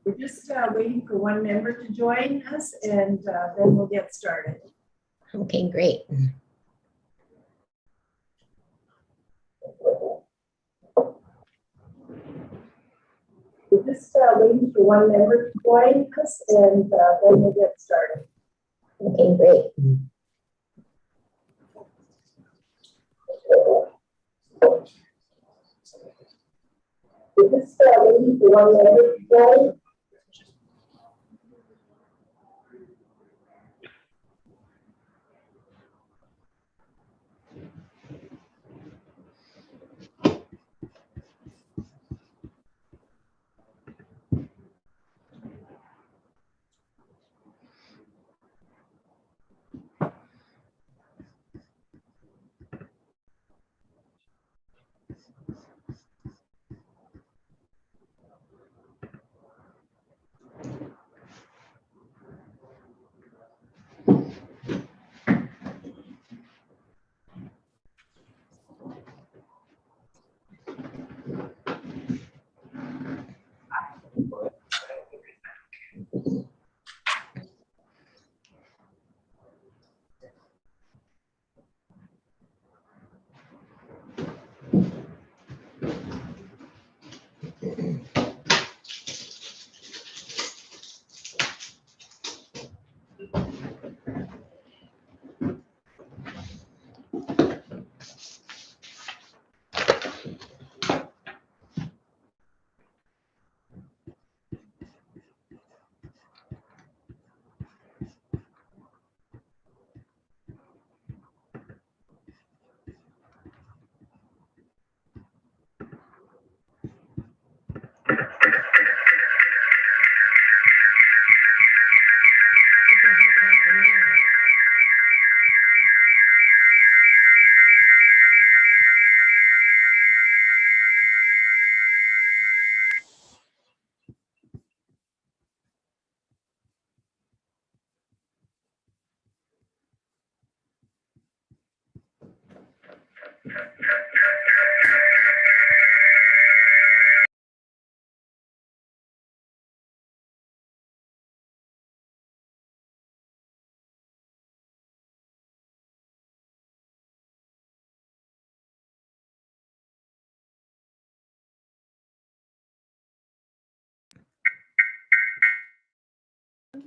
We're just waiting for one member to join us, and then we'll get started. Okay, great. We're just waiting for one member to join us, and then we'll get started. Okay, great. We're just waiting for one member to join.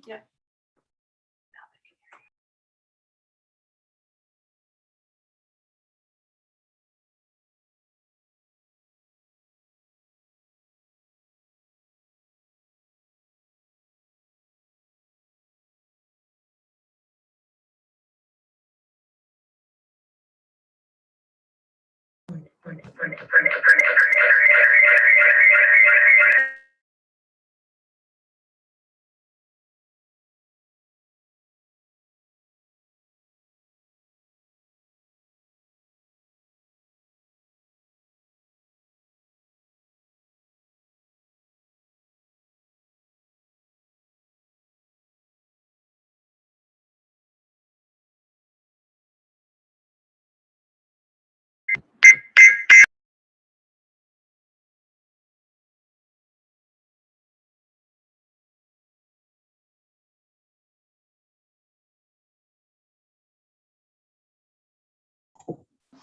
Yeah.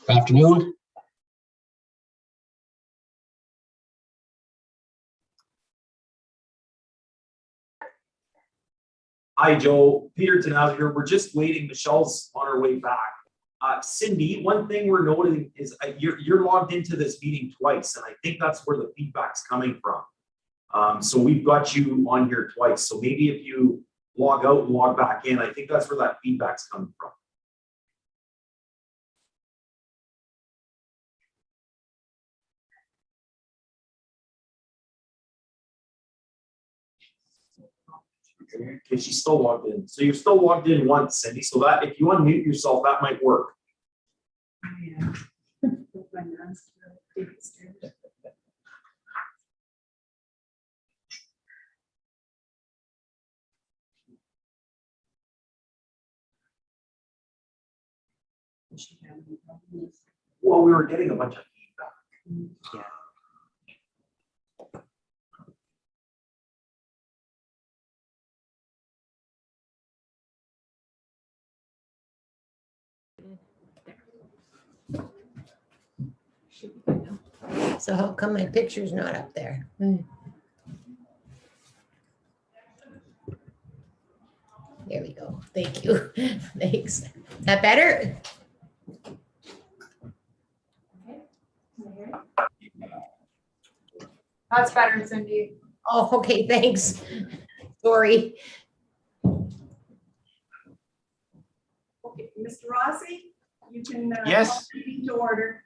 Good afternoon. Hi, Joe. Peter Tanaz here. We're just waiting. Michelle's on her way back. Cindy, one thing we're noting is you're logged into this meeting twice, and I think that's where the feedback's coming from. So we've got you on here twice. So maybe if you log out and log back in, I think that's where that feedback's coming from. Okay, she's still logged in. So you're still logged in once, Cindy. So that if you unmute yourself, that might work. Yeah. Well, we were getting a bunch of feedback. Yeah. So how come my picture's not up there? There we go. Thank you. Thanks. That better? That's better, Cindy. Oh, okay, thanks. Sorry. Okay, Mr. Rossi, you can. Yes. Call the meeting to order.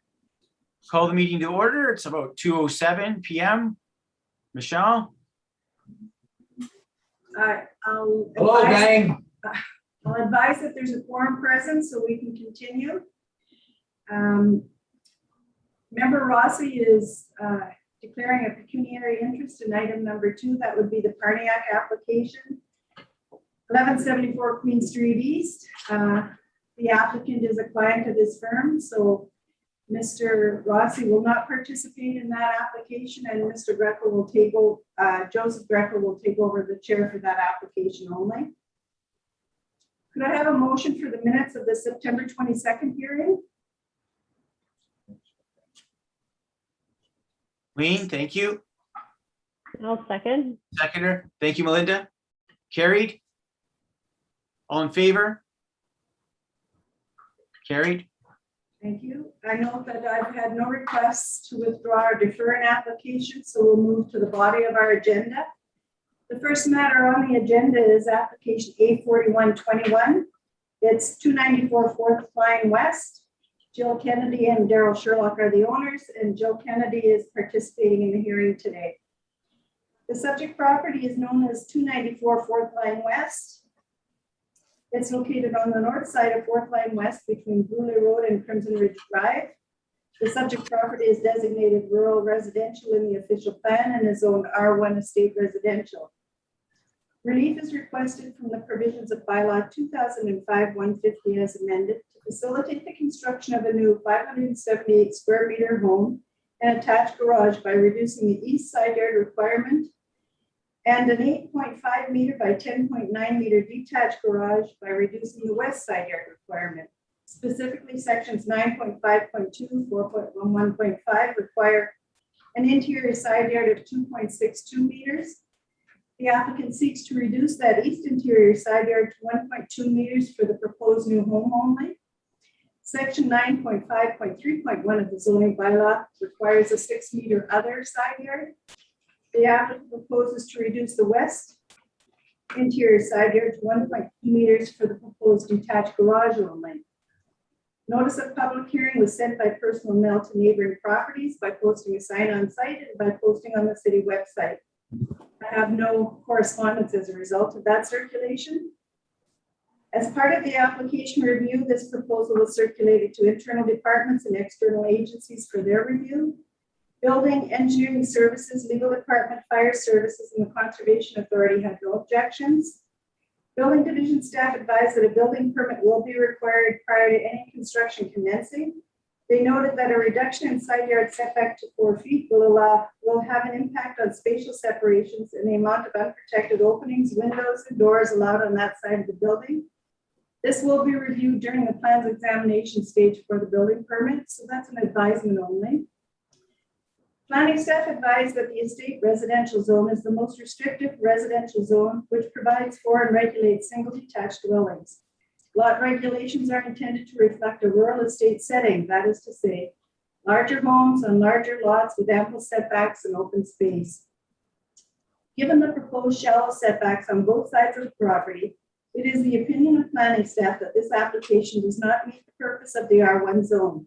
Call the meeting to order. It's about 2:07 PM. Michelle? I'll Hello, advise- gang. I'll advise that there's a quorum present so we can continue. Member Rossi is declaring a pecuniary interest in item number 2. That would be the Parniac application. 1174 Queen Street East. The applicant is a client of this firm, so Mr. Rossi will not participate in that application, and Mr. Greco will take over, Joseph Greco will take over the chair for that application only. Could I have a motion for the minutes of the September 22nd hearing? Wayne, thank you. I'll second. Seconder, thank you, Melinda. Carried? All in favor? Carried? Thank you. I know that I've had no requests to withdraw or defer an application, so we'll move to the body of our agenda. The first matter on the agenda is application A4121. It's 294 4th Line West. Jill Kennedy and Daryl Sherlock are the owners, and Jill Kennedy is participating in the hearing today. The subject property is known as 294 4th Line West. It's located on the north side of 4th Line West between Bruley Road and Crimson Ridge Drive. The subject property is designated rural residential in the official plan and is zoned R1 estate residential. Relief is requested from the provisions of bylaw 2005-150 as amended to facilitate the construction of a new 578 square meter home and attached garage by reducing the east side yard requirement and an 8.5 meter by 10.9 meter detached garage by reducing the west side yard requirement. Specifically, sections 9.5.2, 4.11.5 require an interior side yard of 2.62 meters. The applicant seeks to reduce that east interior side yard to 1.2 meters for the proposed new home only. Section 9.5.3.1 of the zoning bylaw requires a 6 meter other side yard. The applicant proposes to reduce the west interior side yard to 1.2 meters for the proposed detached garage only. Notice of public hearing was sent by personal mail to neighboring properties by posting a sign on site and by posting on the city website. I have no correspondence as a result of that circulation. As part of the application review, this proposal was circulated to internal departments and external agencies for their review. Building, engineering services, legal department, fire services, and the conservation authority had no objections. Building division staff advised that a building permit will be required prior to any construction commencing. They noted that a reduction in side yard setback to 4 feet will have an impact on spatial separations and the amount of unprotected openings, windows, and doors allowed on that side of the building. This will be reviewed during the plans examination stage for the building permit, so that's an advisement only. Planning staff advised that the estate residential zone is the most restrictive residential zone, which provides for and regulates single detached dwellings. Lot regulations are intended to reflect a rural estate setting, that is to say, larger homes on larger lots with ample setbacks and open space. Given the proposed shallow setbacks on both sides of the property, it is the opinion of planning staff that this application does not meet the purpose of the R1 zone.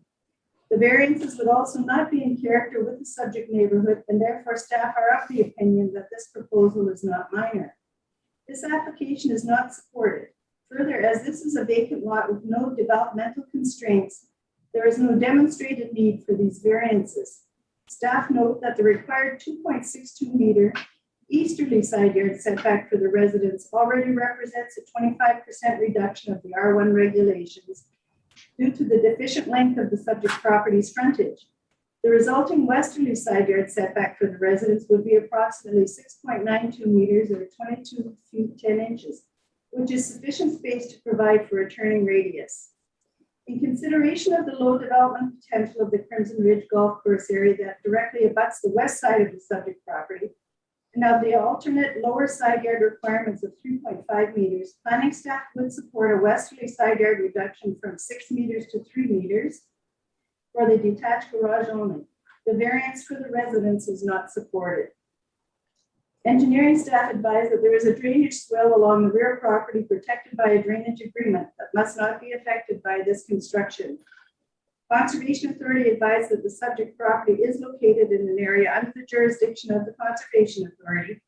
The variances would also not be in character with the subject neighborhood, and therefore staff are of the opinion that this proposal is not minor. This application is not supported. Further, as this is a vacant lot with no developmental constraints, there is no demonstrated need for these variances. Staff note that the required 2.62 meter easterly side yard setback for the residents already represents a 25% reduction of the R1 regulations due to the deficient length of the subject property's frontage. The resulting westerly side yard setback for the residents would be approximately 6.92 meters or 22 feet 10 inches, which is sufficient space to provide for a turning radius. In consideration of the low development potential of the Crimson Ridge Golf Course area that directly abuts the west side of the subject property, and of the alternate lower side yard requirements of 3.5 meters, planning staff would support a westerly side yard reduction from 6 meters to 3 meters for the detached garage only. The variance for the residence is not supported. Engineering staff advised that there is a drainage swell along the rear property protected by a drainage agreement that must not be affected by this construction. Conservation Authority advised that the subject property is located in an area under the jurisdiction of the Conservation Authority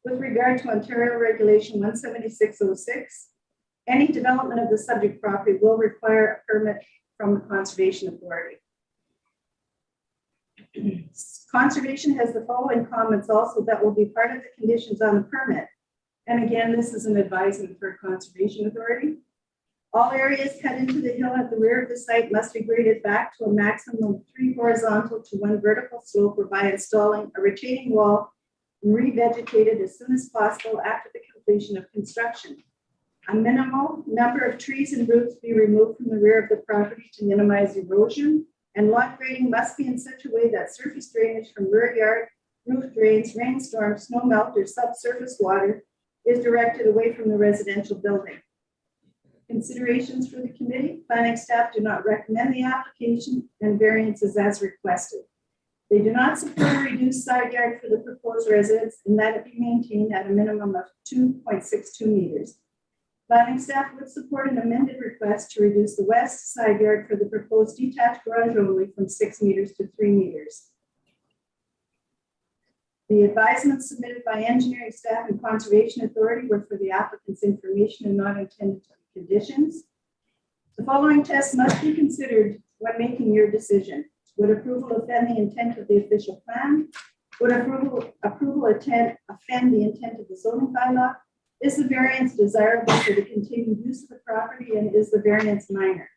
with regard to Ontario Regulation 17606. Any development of the subject property will require a permit from the Conservation Authority. Conservation has the following comments also that will be part of the conditions on the permit. And again, this is an advisement for Conservation Authority. All areas cut into the hill at the rear of the site must be graded back to a maximum of 3 horizontal to 1 vertical slope, or by installing a retaining wall and revegetated as soon as possible after the completion of construction. A minimal number of trees and roots be removed from the rear of the property to minimize erosion, and lot grading must be in such a way that surface drainage from rear yard, roof drains, rainstorm, snow melt, or subsurface water is directed away from the residential building. Considerations for the committee: planning staff do not recommend the application and variances as requested. They do not support a reduced side yard for the proposed residence and that it be maintained at a minimum of 2.62 meters. Planning staff would support an amended request to reduce the west side yard for the proposed detached garage only from 6 meters to 3 meters. The advisements submitted by engineering staff and Conservation Authority were for the applicant's information and not intended to be conditions. The following tests must be considered when making your decision. Would approval offend the intent of the official plan? Would approval offend the intent of the zoning bylaw? Is the variance desirable for the continued use of the property, and is the variance minor?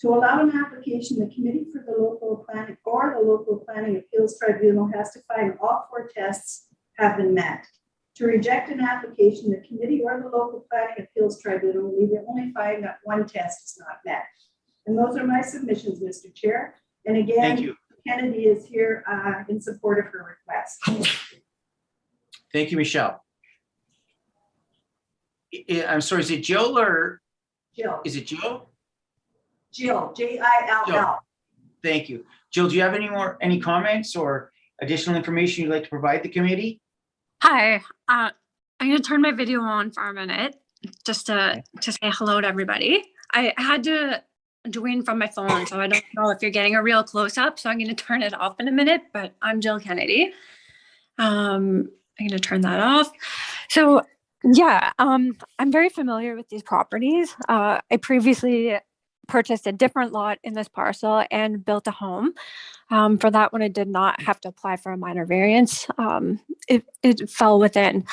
To allow an application, the Committee for the Local Planning or the Local Planning Appeals Tribunal has to find all 4 tests have been met. To reject an application, the Committee or the Local Planning Appeals Tribunal will either only find that 1 test is not met. And those are my submissions, Mr. Chair. And again, Thank you. Kennedy is here in support of her request. Thank you, Michelle. I'm sorry, is it Jill or Jill. is it Jill? Jill, Jill. Thank you. Jill, do you have any comments or additional information you'd like to provide the committee? Hi, I'm going to turn my video on for a minute just to say hello to everybody. I had to join from my phone, so I don't know if you're getting a real close up, so I'm going to turn it off in a minute, but I'm Jill Kennedy. I'm going to turn that off. So yeah, I'm very familiar with these properties. I previously purchased a different lot in this parcel and built a home. For that one, I did not have to apply for a minor variance. It fell within.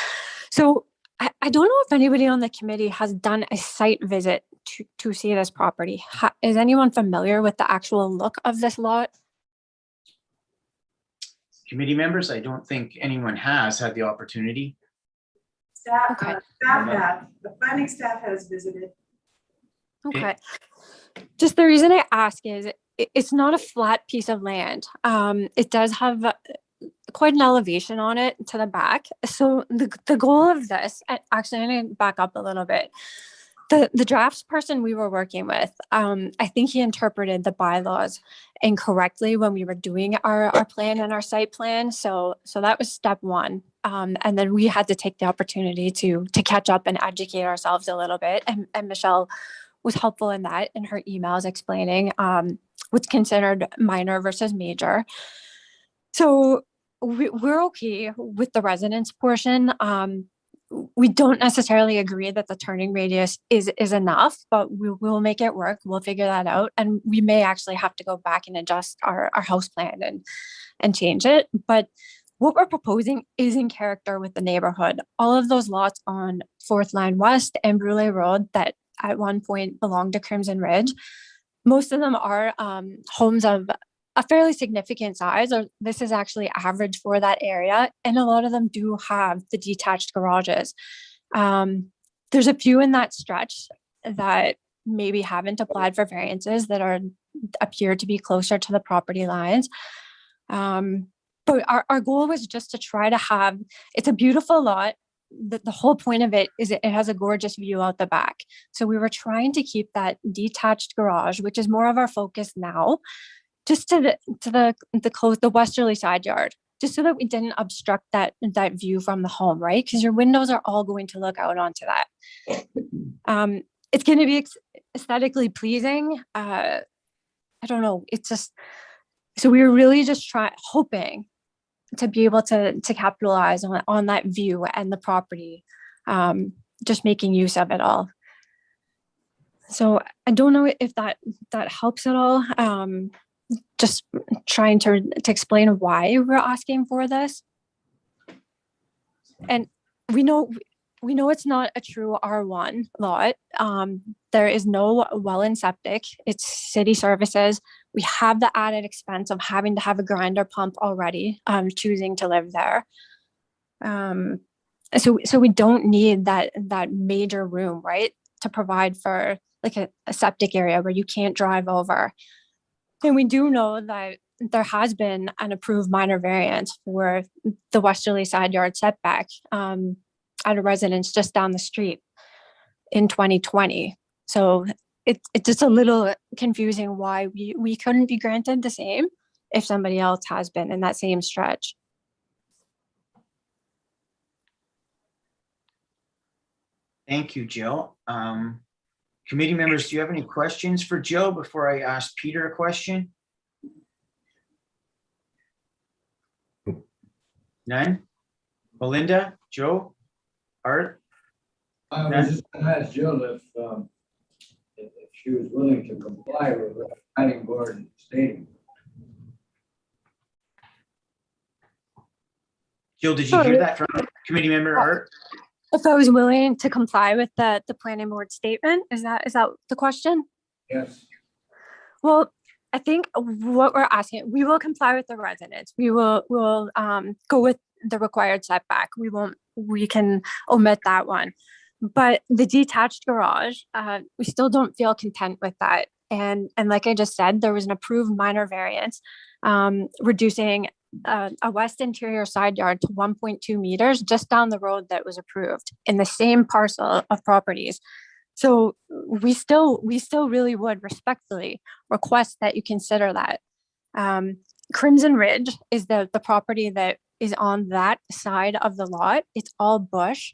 So I don't know if anybody on the committee has done a site visit to see this property. Is anyone familiar with the actual look of this lot? Committee members, I don't think anyone has had the opportunity. Staff, Okay. the planning staff has visited. Okay. Just the reason I ask is it's not a flat piece of land. It does have quite an elevation on it to the back. So the goal of this, actually, I'm going to back up a little bit. The drafts person we were working with, I think he interpreted the bylaws incorrectly when we were doing our plan and our site plan. So that was step 1. And then we had to take the opportunity to catch up and educate ourselves a little bit. And Michelle was helpful in that in her emails explaining what's considered minor versus major. So we're okay with the residence portion. We don't necessarily agree that the turning radius is enough, but we'll make it work. We'll figure that out. And we may actually have to go back and adjust our house plan and change it. But what we're proposing is in character with the neighborhood. All of those lots on 4th Line West and Brule Road that at one point belonged to Crimson Ridge, most of them are homes of a fairly significant size, or this is actually average for that area. And a lot of them do have the detached garages. There's a few in that stretch that maybe haven't applied for variances that appear to be closer to the property lines. But our goal was just to try to have, it's a beautiful lot. The whole point of it is it has a gorgeous view out the back. So we were trying to keep that detached garage, which is more of our focus now, just to the westerly side yard, just so that we didn't obstruct that view from the home, right? Because your windows are all going to look out onto that. It's going to be aesthetically pleasing. I don't know. It's just, so we were really just hoping to be able to capitalize on that view and the property, just making use of it all. So I don't know if that helps at all. Just trying to explain why we're asking for this. And we know it's not a true R1 lot. There is no well and septic. It's city services. We have the added expense of having to have a grinder pump already, choosing to live there. So we don't need that major room, right? To provide for like a septic area where you can't drive over. And we do know that there has been an approved minor variance for the westerly side yard setback at a residence just down the street in 2020. So it's just a little confusing why we couldn't be granted the same if somebody else has been in that same stretch. Thank you, Jill. Committee members, do you have any questions for Jill before I ask Peter a question? None? Belinda, Joe, Art? I was just gonna ask Jill if she was willing to comply with what the planning board stating. Jill, did you hear that from committee member Art? If I was willing to comply with the planning board statement, is that the question? Yes. Well, I think what we're asking, we will comply with the residents. We'll go with the required setback. We can omit that one. But the detached garage, we still don't feel content with that. And like I just said, there was an approved minor variance, reducing a west interior side yard to 1.2 meters just down the road that was approved in the same parcel of properties. So we still really would respectfully request that you consider that. Crimson Ridge is the property that is on that side of the lot. It's all bush.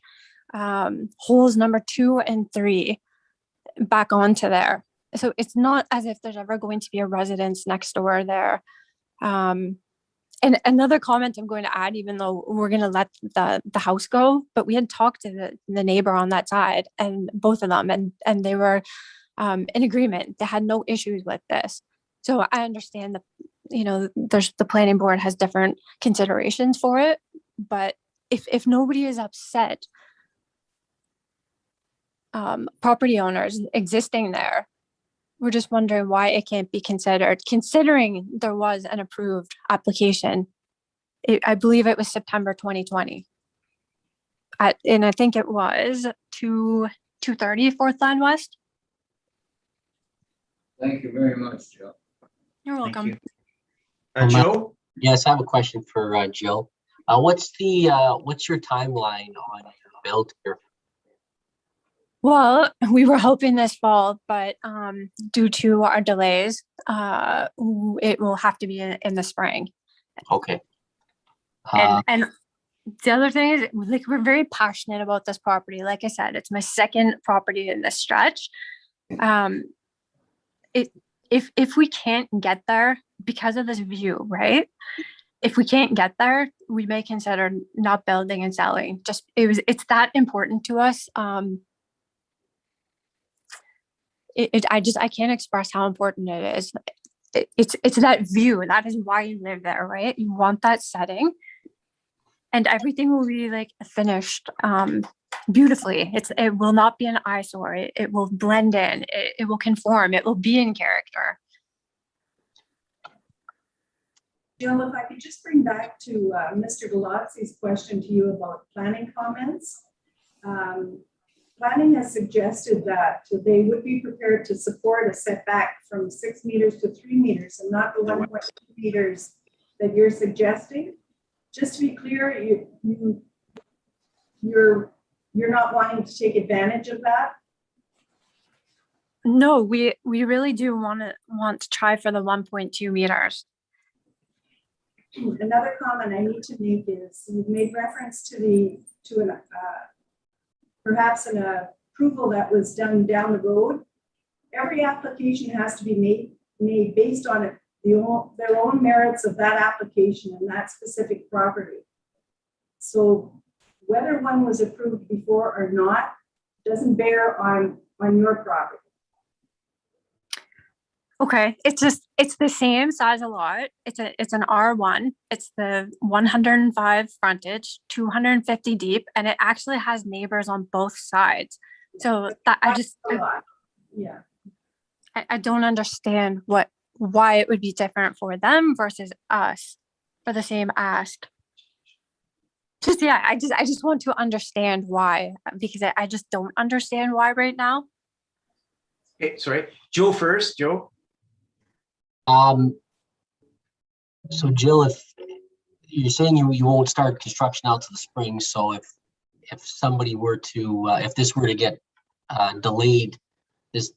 Holes number 2 and 3 back onto there. So it's not as if there's ever going to be a residence next door there. And another comment I'm going to add, even though we're going to let the house go, but we had talked to the neighbor on that side, and both of them, and they were in agreement. They had no issues with this. So I understand that, there's the planning board has different considerations for it, but if nobody is upset, property owners existing there, we're just wondering why it can't be considered, considering there was an approved application. I believe it was September 2020. And I think it was 230 Fourth Line West. Thank you very much, Jill. You're Thank welcome. you. Joe? Yes, I have a question for Jill. What's your timeline on your build here? Well, we were hoping this fall, but due to our delays, it will have to be in the spring. Okay. And the other thing is, like, we're very passionate about this property. Like I said, it's my second property in this stretch. If we can't get there because of this view, right? If we can't get there, we may consider not building and selling. It's that important to us. I can't express how important it is. It's that view. That is why you live there, right? You want that setting, and everything will be like finished beautifully. It will not be an eyesore. It will blend in. It will conform. It will be in character. Jill, if I could just bring back to Mr. Galatsi's question to you about planning comments. planning has suggested that they would be prepared to support a setback from 6 meters to 3 meters and not the 1.2 meters that you're suggesting. Just to be clear, you're not wanting to take advantage of that? No, we really do want to try for the 1.2 meters. Another comment I need to make is you've made reference to perhaps an approval that was done down the road. Every application has to be made based on their own merits of that application and that specific property. So whether one was approved before or not doesn't bear on your property. Okay, it's the same size a lot. It's an R1. It's the 105 frontage, 250 deep, and it actually has neighbors on both sides. So that Yeah. I don't understand why it would be different for them versus us for the same ask. I just want to understand why, because I just don't understand why right now. Okay, sorry. Joe first, Joe. So Jill, if you're saying you won't start construction out to the spring, so if somebody were to, if this were to get delayed, this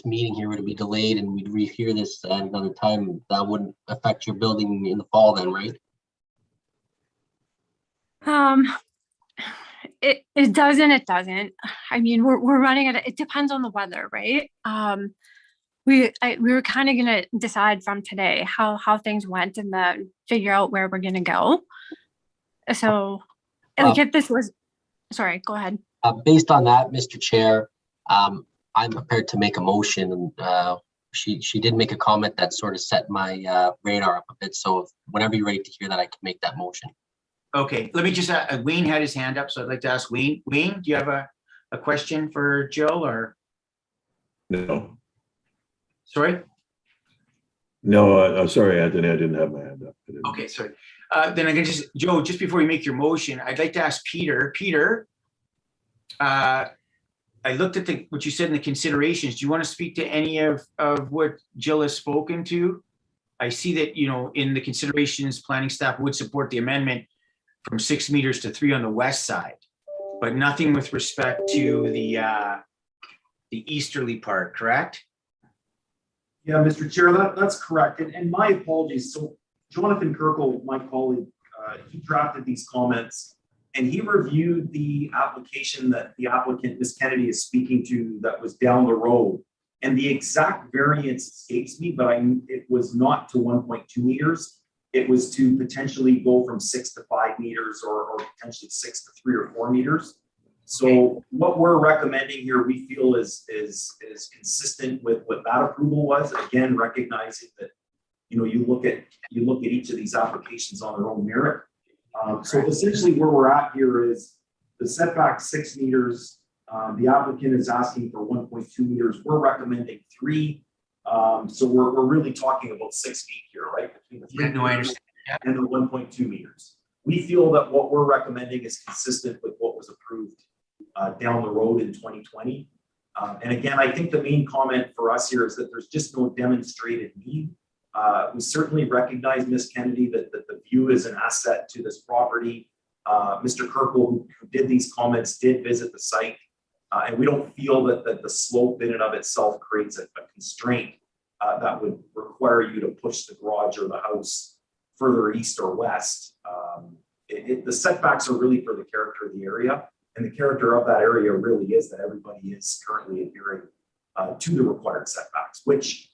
meeting here were to be delayed and we'd rehear this at another time, that wouldn't affect your building in the fall then, right? It does and it doesn't. I mean, we're running it depends on the weather, right? We were kind of gonna decide from today how things went and then figure out where we're gonna go. So like if this was, sorry, go ahead. Based on that, Mr. Chair, I'm prepared to make a motion. She did make a comment that sort of set my radar up a bit. So whenever you're ready to hear that, I can make that motion. Okay, let me just, Wayne had his hand up, so I'd like to ask Wayne. Wayne, do you have a question for Jill or? No, Sorry? no, I'm sorry, Anthony, I didn't have my hand up. Okay, sorry. Then I can just, Joe, just before you make your motion, I'd like to ask Peter. Peter, I looked at what you said in the considerations. Do you want to speak to any of what Jill has spoken to? I see that, in the considerations, planning staff would support the amendment from 6 meters to 3 on the west side, but nothing with respect to the easterly part, correct? Yeah, Mr. Chair, that's correct. And my apologies. So Jonathan Kirkle, my colleague, he drafted these comments and he reviewed the application that the applicant, Ms. Kennedy, is speaking to that was down the road. And the exact variance escapes me, but it was not to 1.2 meters. It was to potentially go from 6 to 5 meters or potentially 6 to 3 or 4 meters. So what we're recommending here, we feel is consistent with what that approval was. Again, recognizing that, you look at each of these applications on their own merit. So essentially where we're at here is the setback 6 meters. The applicant is asking for 1.2 meters. We're recommending 3. So we're really talking about 6 feet here, right? Between the 3 meters and the 1.2 meters. We feel that what we're recommending is consistent with what was approved down the road in 2020. And again, I think the main comment for us here is that there's just no demonstrated need. We certainly recognize, Ms. Kennedy, that the view is an asset to this property. Mr. Kirkle, who did these comments, did visit the site. And we don't feel that the slope in and of itself creates a constraint that would require you to push the garage or the house further east or west. The setbacks are really for the character of the area. And the character of that area really is that everybody is currently adhering to the required setbacks, which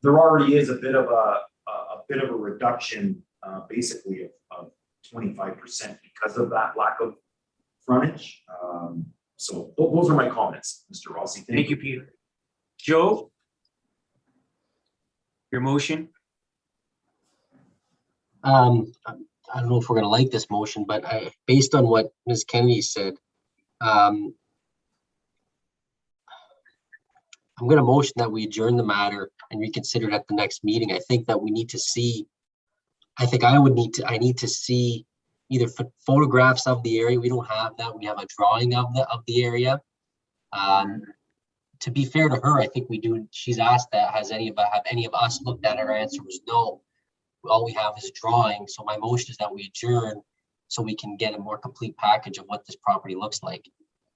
there already is a bit of a reduction, basically of 25% because of that lack of frontage. So those are my comments, Mr. Rossi. Thank you, Peter. Joe, your motion? I don't know if we're going to like this motion, but based on what Ms. Kennedy said, I'm going to motion that we adjourn the matter and reconsider it at the next meeting. I think that we need to see, I need to see either photographs of the area. We don't have that. We have a drawing of the area. To be fair to her, I think we do, she's asked that, have any of us looked at it? Our answer was no. All we have is drawing, so my motion is that we adjourn so we can get a more complete package of what this property looks like.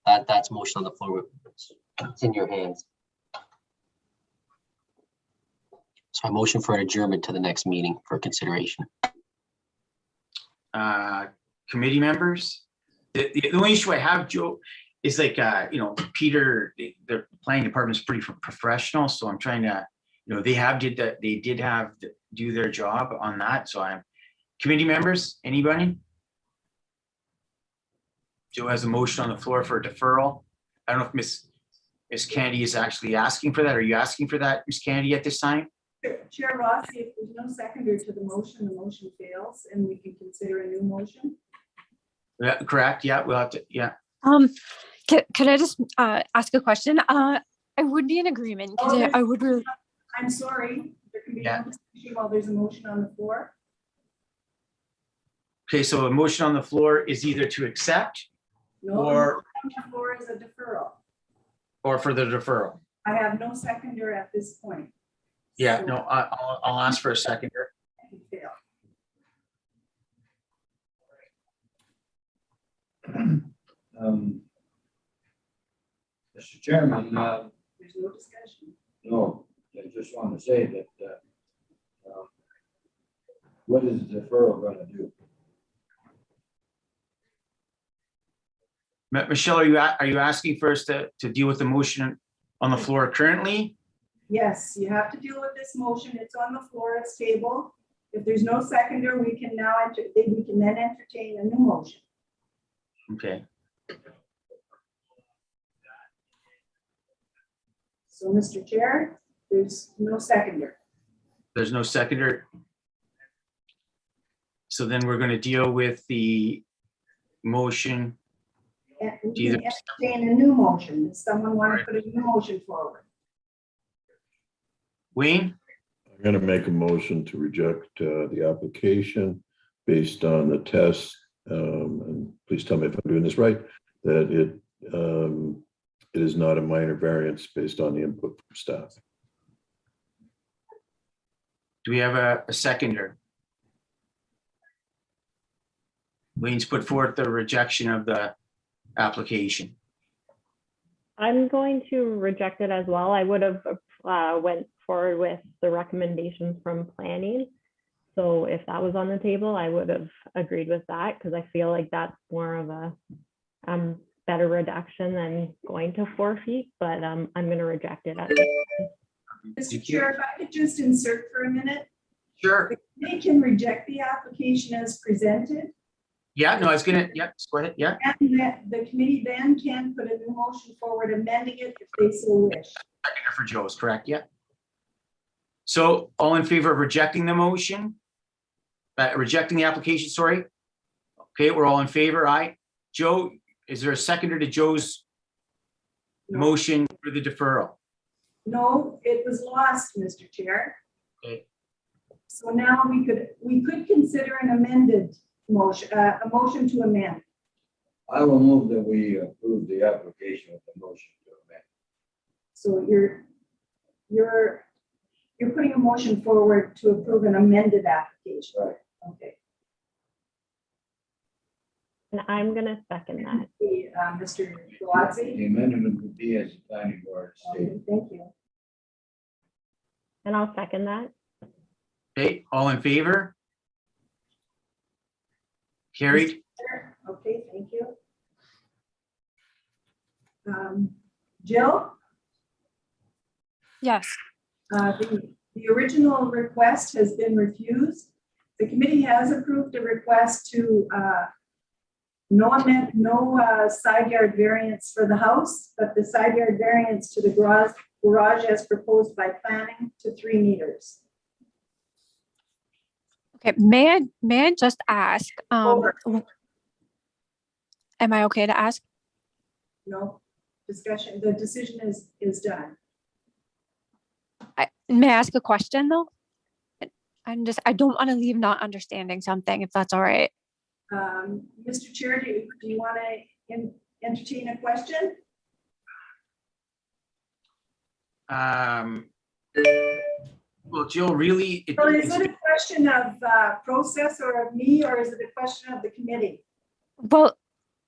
That's motion on the floor. It's in your hands. So I motion for an adjournment to the next meeting for consideration. Committee members? The only issue I have, Joe, is like, Peter, the planning department is pretty professional, so I'm trying to, they did do their job on that, so committee members, anybody? Joe has a motion on the floor for deferral. I don't know if Miss Candy is actually asking for that. Are you asking for that, Miss Candy, at this time? Chair Rossi, if there's no seconder to the motion fails and we can consider a new motion. Yeah, correct. Yeah, we'll have to, yeah. Can I just ask a question? I would be in agreement because I would really. I'm sorry, there can be Yeah. no discussion while there's a motion on the floor. Okay, so a motion on the floor is either to accept No, or on the floor is a deferral. for the deferral. I have no seconder at this point. Yeah, So no, I'll ask for a seconder. it failed. Mr. Chairman, There's no discussion. no, I just want to say that, what is deferral going to do? Michelle, are you asking for us to deal with the motion on the floor currently? Yes, you have to deal with this motion. It's on the floor, it's tabled. If there's no seconder, we can then entertain a new motion. Okay, So, Mr. Chair, there's no seconder. there's no seconder. So then we're going to deal with the motion. And we can entertain a new motion. Does someone want to put a new motion forward? Wayne, I'm going to make a motion to reject the application based on the test. And please tell me if I'm doing this right, that it is not a minor variance based on the input from staff. do we have a seconder? Wayne's put forth the rejection of the application. I'm going to reject it as well. I would have went forward with the recommendations from planning. So if that was on the table, I would have agreed with that because I feel like that's more of a better reduction than going to 4 feet, but I'm going to reject it. Mr. Chair, if I could just insert for a minute, Sure. they can reject the application as presented. Yeah, no, I was gonna, yeah, go ahead, yeah. And that the committee then can put a new motion forward amending it if they so wish. Seconder for Joe's, correct, yeah. So all in favor of rejecting the motion? Rejecting the application, sorry? Okay, we're all in favor, aye. Joe, is there a seconder to Joe's motion for the deferral? No, it was lost, Mr. Chair. Okay. So now we could consider an amended motion, a motion to amend. I will move that we approve the application with the motion to amend. So you're putting a motion forward to approve an amended application. Right. Okay. And I'm going to second that. Mr. Gillazzi? The amendment would be as the planning board Okay, stated. thank you. And I'll second that. Okay, all in favor? Carried. Okay, thank you. Jill? Yes. The original request has been refused. The committee has approved a request to no side yard variance for the house, but the side yard variance to the garage as proposed by planning to 3 meters. Okay. May I just ask? Over. Am I okay to ask? No discussion. The decision is done. May I ask a question though? I don't want to leave not understanding something, if that's all right. Mr. Chair, do you want to entertain a question? Well, Jill, really, So is it a question of process or of me, or is it a question of the committee? Well,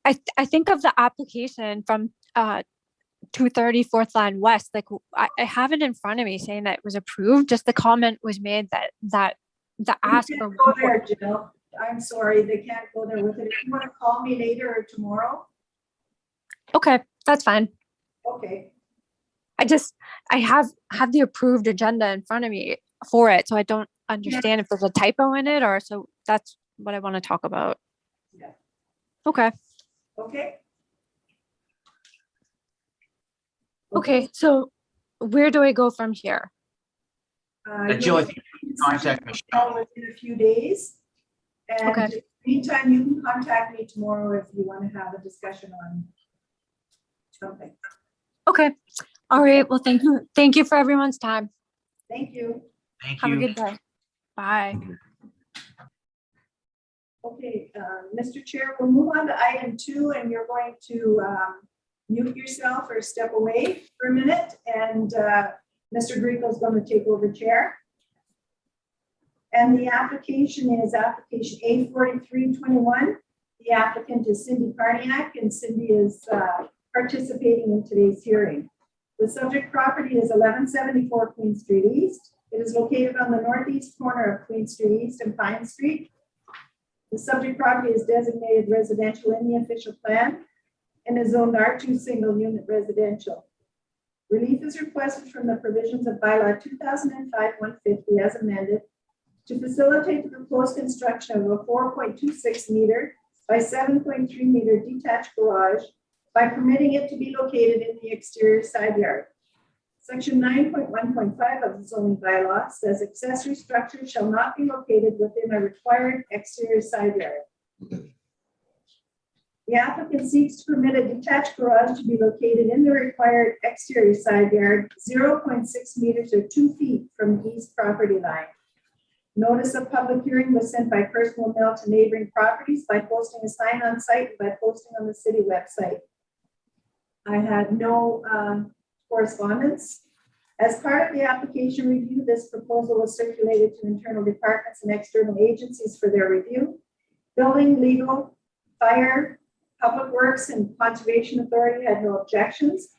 I think of the application from 230 Fourth Line West, like I have it in front of me saying that it was approved, just the comment was made that the ask You for. can't go there, Jill. I'm sorry, they can't go there with it. If you want to call me later or tomorrow, Okay, that's fine. okay. I have the approved agenda in front of me for it, so I don't understand if there's a typo in it, or so that's what I want to talk about. Yeah. Okay. Okay. Okay, so where do I go from here? Jill, I think you can contact Michelle. Within a few days. And Okay. in the meantime, you can contact me tomorrow if you want to have a discussion on something. Okay. All right. Well, thank you. Thank you for everyone's time. Thank you. Thank Have a you. good day. Bye. Okay, Mr. Chair, we'll move on to item 2, and you're going to mute yourself or step away for a minute, and Mr. Grieco is going to take over chair. And the application is application A4321. The applicant is Cindy Parniak, and Cindy is participating in today's hearing. The subject property is 1174 Queen Street East. It is located on the northeast corner of Queen Street East and Pine Street. The subject property is designated residential in the official plan and is zoned R2 single unit residential. Relief is requested from the provisions of bylaw 2005-150 as amended to facilitate the proposed construction of a 4.26 meter by 7.3 meter detached garage by permitting it to be located in the exterior side yard. Section 9.1.5 of the zoning bylaw says accessory structures shall not be located within a required exterior side yard. The applicant seeks to permit a detached garage to be located in the required exterior side yard 0.6 meters or 2 feet from the east property line. Notice of public hearing was sent by personal mail to neighboring properties by posting a sign on site and by posting on the city website. I had no correspondence. As part of the application review, this proposal was circulated to internal departments and external agencies for their review. Building, legal, fire, public works, and conservation authority had no objections.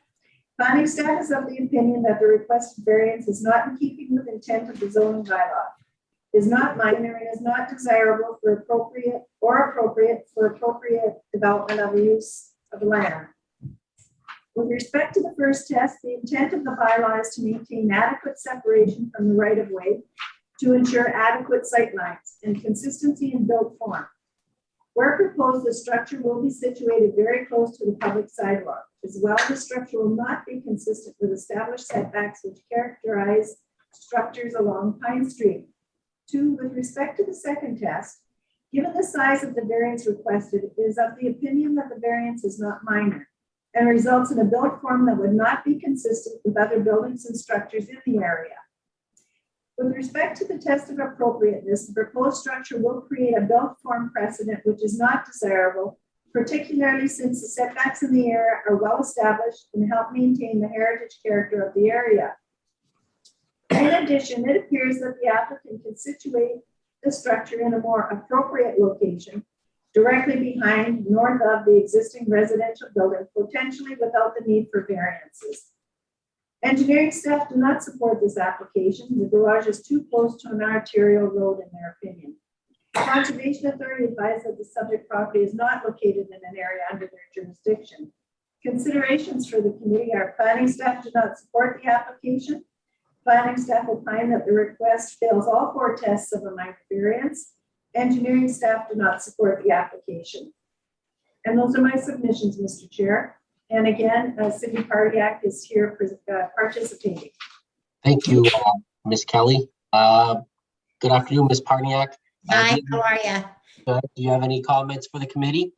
Planning staff is of the opinion that the requested variance is not in keeping with intent of the zoning bylaw, is not minor, and is not desirable for appropriate development of the use of the land. With respect to the first test, the intent of the bylaw is to maintain adequate separation from the right-of-way to ensure adequate sight lines and consistency in built form. Where proposed, the structure will be situated very close to the public sidewalk. As well, the structure will not be consistent with established setbacks which characterize structures along Pine Street. 2, with respect to the second test, given the size of the variance requested, it is of the opinion that the variance is not minor and results in a built form that would not be consistent with other buildings and structures in the area. With respect to the test of appropriateness, the proposed structure will create a built form precedent which is not desirable, particularly since the setbacks in the area are well established and help maintain the heritage character of the area. In addition, it appears that the applicant can situate the structure in a more appropriate location directly behind, north of the existing residential building, potentially without the need for variances. Engineering staff do not support this application. The garage is too close to an arterial road in their opinion. The Conservation Authority advised that the subject property is not located in an area under their jurisdiction. Considerations for the committee are planning staff do not support the application. Planning staff opine that the request fails all 4 tests of a minor variance. Engineering staff do not support the application. And those are my submissions, Mr. Chair. And again, Cindy Pardiak is here participating. Thank you, Ms. Kelly. Good afternoon, Ms. Parniak. Hi, how are you? Do you have any comments for the committee?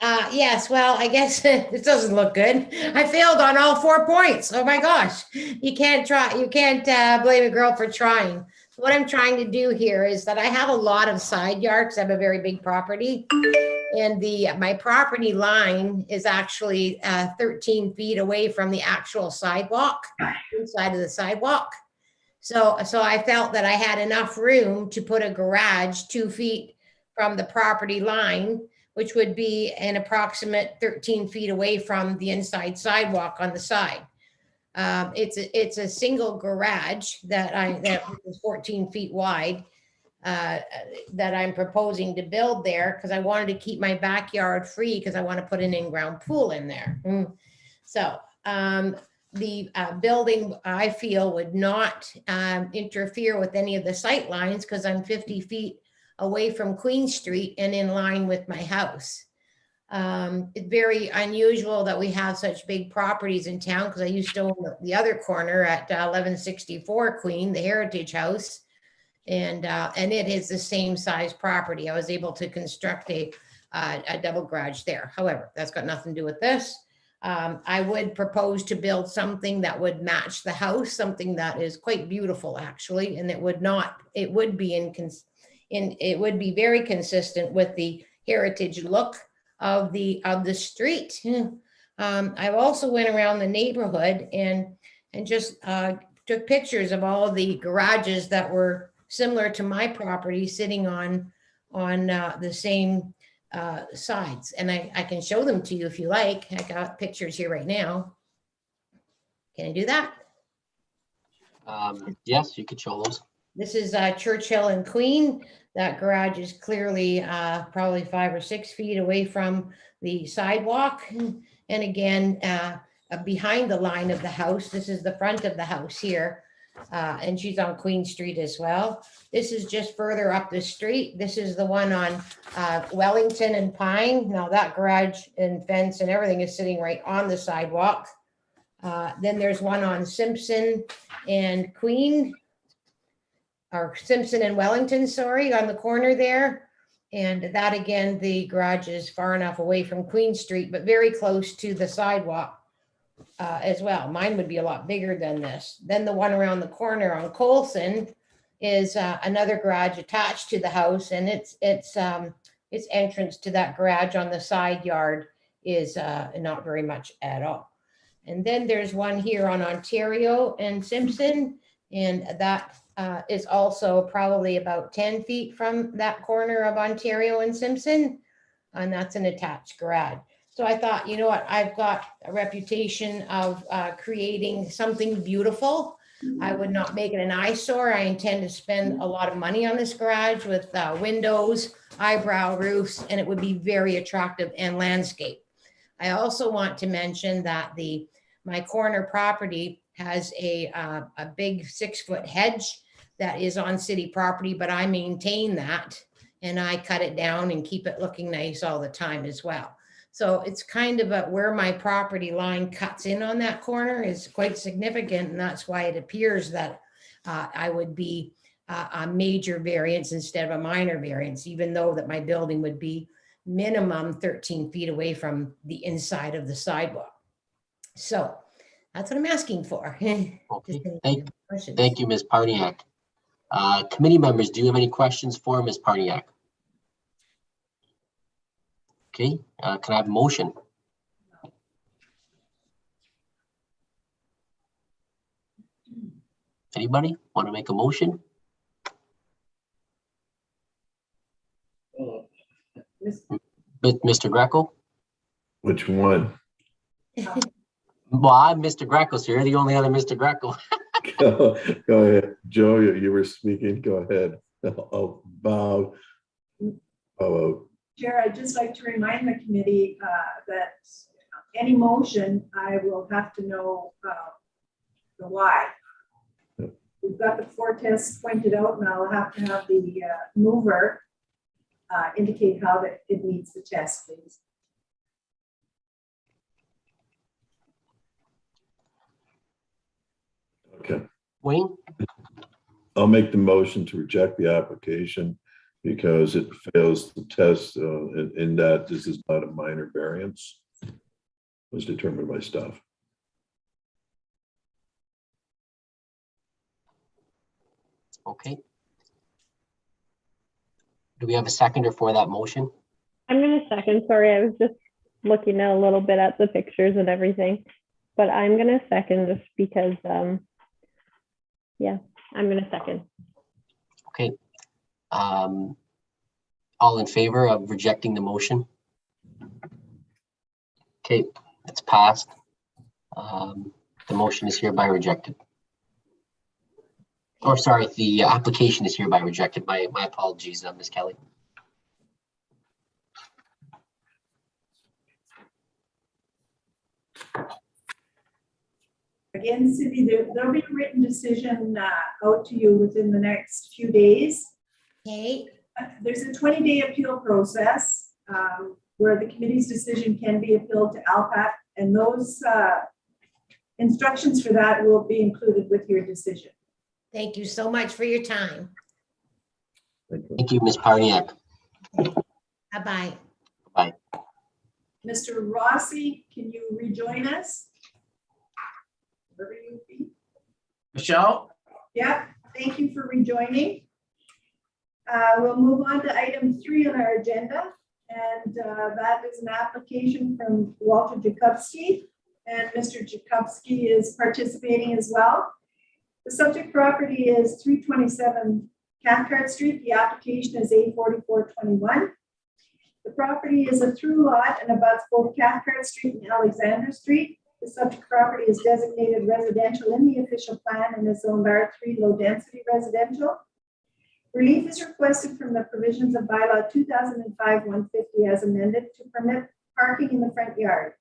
Yes, well, I guess it doesn't look good. I failed on all 4 points. Oh my gosh. You can't blame a girl for trying. What I'm trying to do here is that I have a lot of side yards. I have a very big property. And my property line is actually 13 feet away from the actual sidewalk, inside of the sidewalk. So I felt that I had enough room to put a garage 2 feet from the property line, which would be an approximate 13 feet away from the inside sidewalk on the side. It's a single garage that is 14 feet wide, that I'm proposing to build there because I wanted to keep my backyard free because I want to put an in-ground pool in there. So the building, I feel, would not interfere with any of the sight lines because I'm 50 feet away from Queen Street and in line with my house. It's very unusual that we have such big properties in town because I used to own the other corner at 1164 Queen, the Heritage House. And it is the same size property. I was able to construct a double garage there. However, that's got nothing to do with this. I would propose to build something that would match the house, something that is quite beautiful actually, and it would be very consistent with the heritage look of the street. I've also went around the neighborhood and just took pictures of all of the garages that were similar to my property sitting on the same sides. And I can show them to you if you like. I got pictures here right now. Can I do that? Yes, you could show those. This is Churchill and Queen. That garage is clearly probably 5 or 6 feet away from the sidewalk. And again, behind the line of the house, this is the front of the house here. And she's on Queen Street as well. This is just further up the street. This is the one on Wellington and Pine. Now that garage and fence and everything is sitting right on the sidewalk. Then there's one on Simpson and Queen, or Simpson and Wellington, sorry, on the corner there. And that again, the garage is far enough away from Queen Street, but very close to the sidewalk. As well. Mine would be a lot bigger than this. Then the one around the corner on Colson is another garage attached to the house, and its entrance to that garage on the side yard is not very much at all. And then there's one here on Ontario and Simpson, and that is also probably about 10 feet from that corner of Ontario and Simpson, and that's an attached garage. So I thought, you know what, I've got a reputation of creating something beautiful. I would not make it an eyesore. I intend to spend a lot of money on this garage with windows, eyebrow roofs, and it would be very attractive and landscape. I also want to mention that my corner property has a big 6-foot hedge that is on city property, but I maintain that and I cut it down and keep it looking nice all the time as well. So it's kind of where my property line cuts in on that corner is quite significant. And that's why it appears that I would be a major variance instead of a minor variance, even though that my building would be minimum 13 feet away from the inside of the sidewalk. So that's what I'm asking for. Okay, thank you, Ms. Parniak. Committee members, do you have any questions for Ms. Parniak? Okay, can I have a motion? Anybody want to make a motion? Mr. Greco? Which one? Well, I'm Mr. Greco, so you're the only other Mr. Greco. Go ahead. Joe, you were speaking. Go ahead. Oh, Bob. Oh, Chair, I'd just like to remind the committee that any motion, I will have to know the why. We've got the 4 tests pointed out, and I'll have to have the mover indicate how that it meets the test, please. okay. Wayne? I'll make the motion to reject the application because it fails the test in that this is not a minor variance. It was determined by staff. Okay. Do we have a seconder for that motion? I'm going to second. Sorry, I was just looking a little bit at the pictures and everything. But I'm going to second just because, yeah, I'm going to second. Okay. All in favor of rejecting the motion? Okay, it's passed. The motion is hereby rejected. Or sorry, the application is hereby rejected. My apologies, Ms. Kelly. Again, Cindy, there'll be a written decision out to you within the next few days. Okay, There's a 20-day appeal process where the committee's decision can be appealed to ALPAC, and those instructions for that will be included with your decision. thank you so much for your time. Thank you, Ms. Parniak. Bye-bye. Bye. Mr. Rossi, can you rejoin us? Wherever you be. Michelle? Yeah, thank you for rejoining. We'll move on to item 3 on our agenda, and that is an application from Walter Jakubski, and Mr. Jakubski is participating as well. The subject property is 327 Cathcart Street. The application is A4421. The property is a through lot and abuts both Cathcart Street and Alexander Street. The subject property is designated residential in the official plan and is zoned R3 low density residential. Relief is requested from the provisions of bylaw 2005-150 as amended to permit parking in the front yard.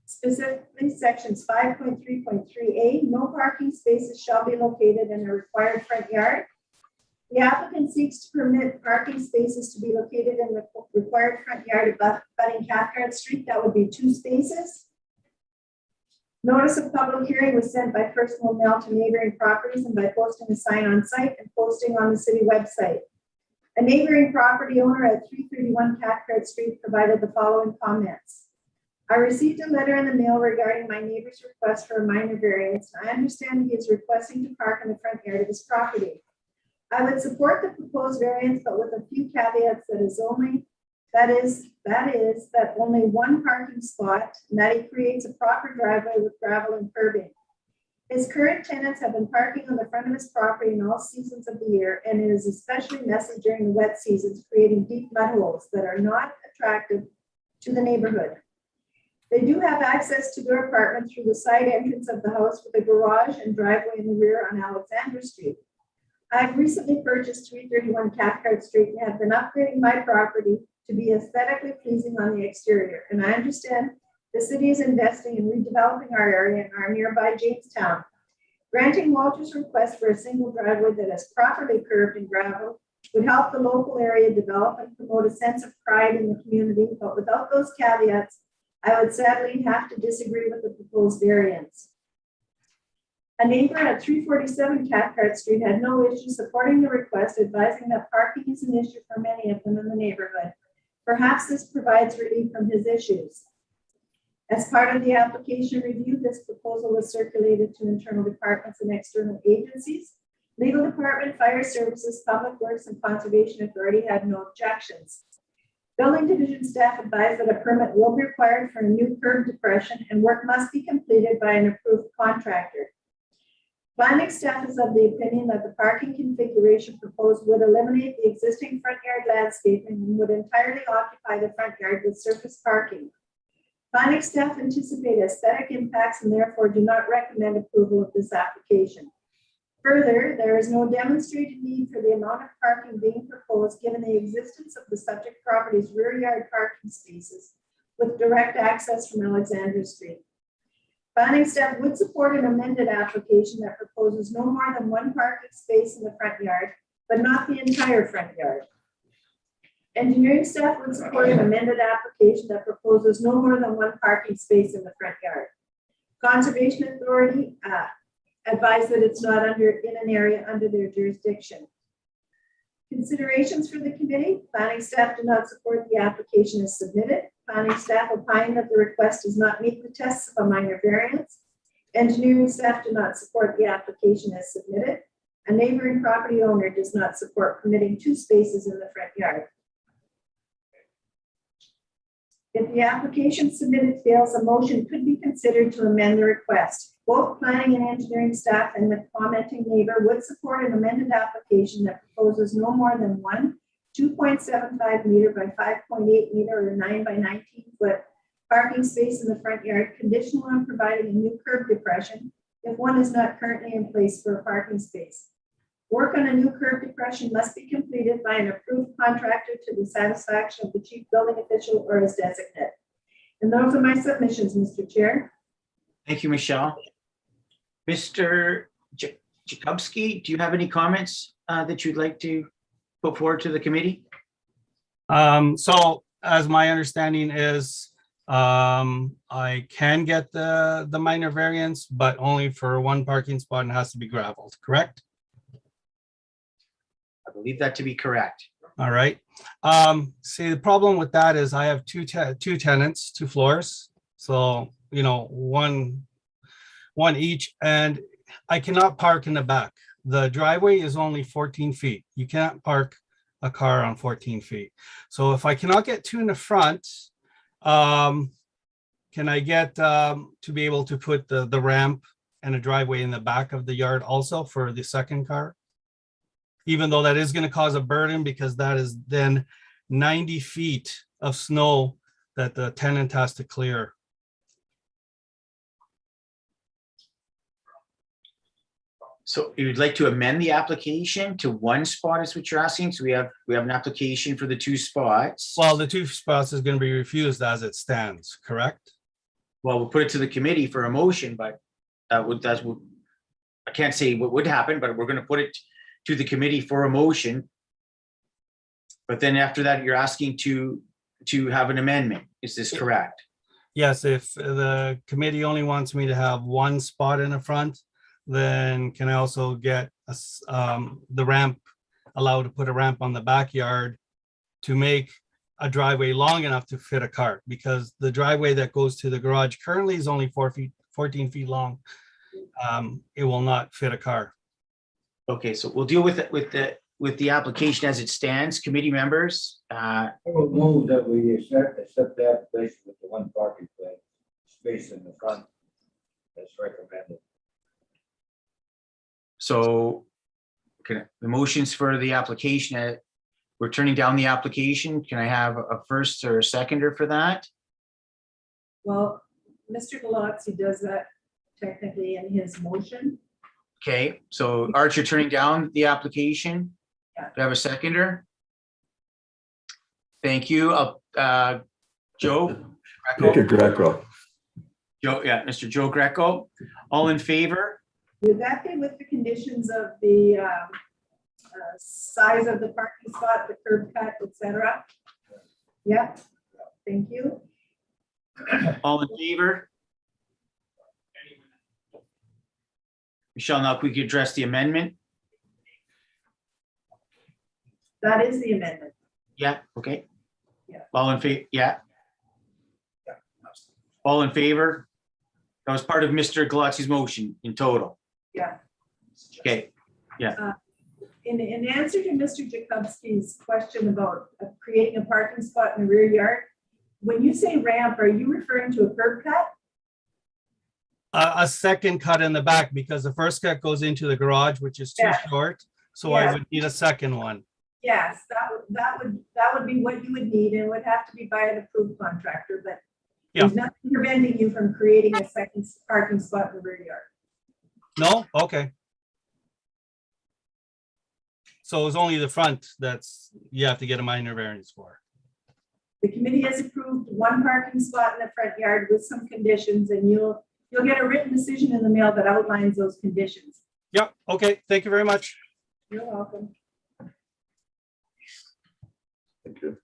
Specifically, sections 5.3.3a, no parking spaces shall be located in a required front yard. The applicant seeks to permit parking spaces to be located in the required front yard abutting Cathcart Street. That would be 2 spaces. Notice of public hearing was sent by personal mail to neighboring properties and by posting a sign on site and posting on the city website. A neighboring property owner at 331 Cathcart Street provided the following comments. I received a letter in the mail regarding my neighbor's request for a minor variance. I understand he is requesting to park in the front yard of his property. I would support the proposed variance, but with a few caveats that only one parking spot and that he creates a proper driveway with gravel and curbing. His current tenants have been parking on the front of his property in all seasons of the year, and it is especially messy during the wet seasons, creating deep mud holes that are not attractive to the neighborhood. They do have access to their apartment through the side entrance of the house with a garage and driveway in the rear on Alexander Street. I have recently purchased 331 Cathcart Street and have been upgrading my property to be aesthetically pleasing on the exterior. And I understand the city is investing in redeveloping our area and our nearby Jamestown. Granting Walter's request for a single driveway that is properly curved and gravel would help the local area develop and promote a sense of pride in the community, but without those caveats, I would sadly have to disagree with the proposed variance. A neighbor at 347 Cathcart Street had no issue supporting the request, advising that parking is an issue for many of them in the neighborhood. Perhaps this provides relief from his issues. As part of the application review, this proposal was circulated to internal departments and external agencies. Legal Department, Fire Services, Public Works, and Conservation Authority had no objections. Building Division staff advised that a permit will be required for a new curb depression and work must be completed by an approved contractor. Planning staff is of the opinion that the parking configuration proposed would eliminate the existing front yard landscaping and would entirely occupy the front yard with surface parking. Planning staff anticipate aesthetic impacts and therefore do not recommend approval of this application. Further, there is no demonstrated need for the amount of parking being proposed given the existence of the subject property's rear yard parking spaces with direct access from Alexander Street. Planning staff would support an amended application that proposes no more than one parking space in the front yard, but not the entire front yard. Engineering staff would support an amended application that proposes no more than one parking space in the front yard. Conservation Authority advised that it's not in an area under their jurisdiction. Considerations for the committee: planning staff do not support the application as submitted. Planning staff opine that the request does not meet the tests of a minor variance. Engineering staff do not support the application as submitted. A neighboring property owner does not support permitting 2 spaces in the front yard. If the application submitted fails, a motion could be considered to amend the request. Both planning and engineering staff and the commenting neighbor would support an amended application that proposes no more than one 2.75 meter by 5.8 meter or 9 by 19 foot parking space in the front yard, conditional on providing a new curb depression if one is not currently in place for a parking space. Work on a new curb depression must be completed by an approved contractor to the satisfaction of the chief building official or his designate. And those are my submissions, Mr. Chair. Thank you, Michelle. Mr. Jakubski, do you have any comments that you'd like to put forward to the committee? So as my understanding is, I can get the minor variance, but only for one parking spot and has to be gravelled, correct? I believe that to be correct. All right. See, the problem with that is I have two tenants, 2 floors. So, you know, one each, and I cannot park in the back. The driveway is only 14 feet. You can't park a car on 14 feet. So if I cannot get 2 in the front, can I get to be able to put the ramp and a driveway in the back of the yard also for the second car? Even though that is going to cause a burden, because that is then 90 feet of snow that the tenant has to clear. So you'd like to amend the application to 1 spot is what you're asking? So we have an application for the 2 spots. Well, the 2 spots is going to be refused as it stands, correct? Well, we'll put it to the committee for a motion, but I can't say what would happen, but we're going to put it to the committee for a motion. But then after that, you're asking to have an amendment. Is this correct? Yes, if the committee only wants me to have 1 spot in the front, then can I also get the ramp, allowed to put a ramp on the backyard to make a driveway long enough to fit a car? Because the driveway that goes to the garage currently is only 14 feet long. It will not fit a car. Okay, so we'll deal with it with the application as it stands. Committee members, I will move that we accept the application with the 1 parking space in the front as recommended. so the motions for the application, we're turning down the application. Can I have a first or a seconder for that? Well, Mr. Galatzi does that technically in his motion. Okay, so Art, you're turning down the application. Yeah. Do I have a seconder? Thank you. Joe? Mr. Greco. Joe, yeah, Mr. Joe Greco. All in favor? Would that be with the conditions of the size of the parking spot, the curb cut, et cetera? Yep, thank you. All in favor? Michelle, now if we could address the amendment? That is the amendment. Yeah, okay. Yeah. All in favor, yeah. All in favor? That was part of Mr. Galatzi's motion in total. Yeah. Okay, In answer to Mr. Jakubski's question about creating a parking spot in the rear yard, when you say ramp, are you referring to a curb cut? A second cut in the back, because the first cut goes into the garage, which is too Yeah. short. So Yeah. I would need a second one. Yes, that would be what you would need, and it would have to be by an approved contractor, but there's nothing preventing you from creating a second parking spot in the rear yard. No? Okay. So it's only the front that's, you have to get a minor variance for. The committee has approved 1 parking spot in the front yard with some conditions, and you'll get a written decision in the mail that outlines those conditions. Yep, okay, thank you very much. You're welcome. Thank you.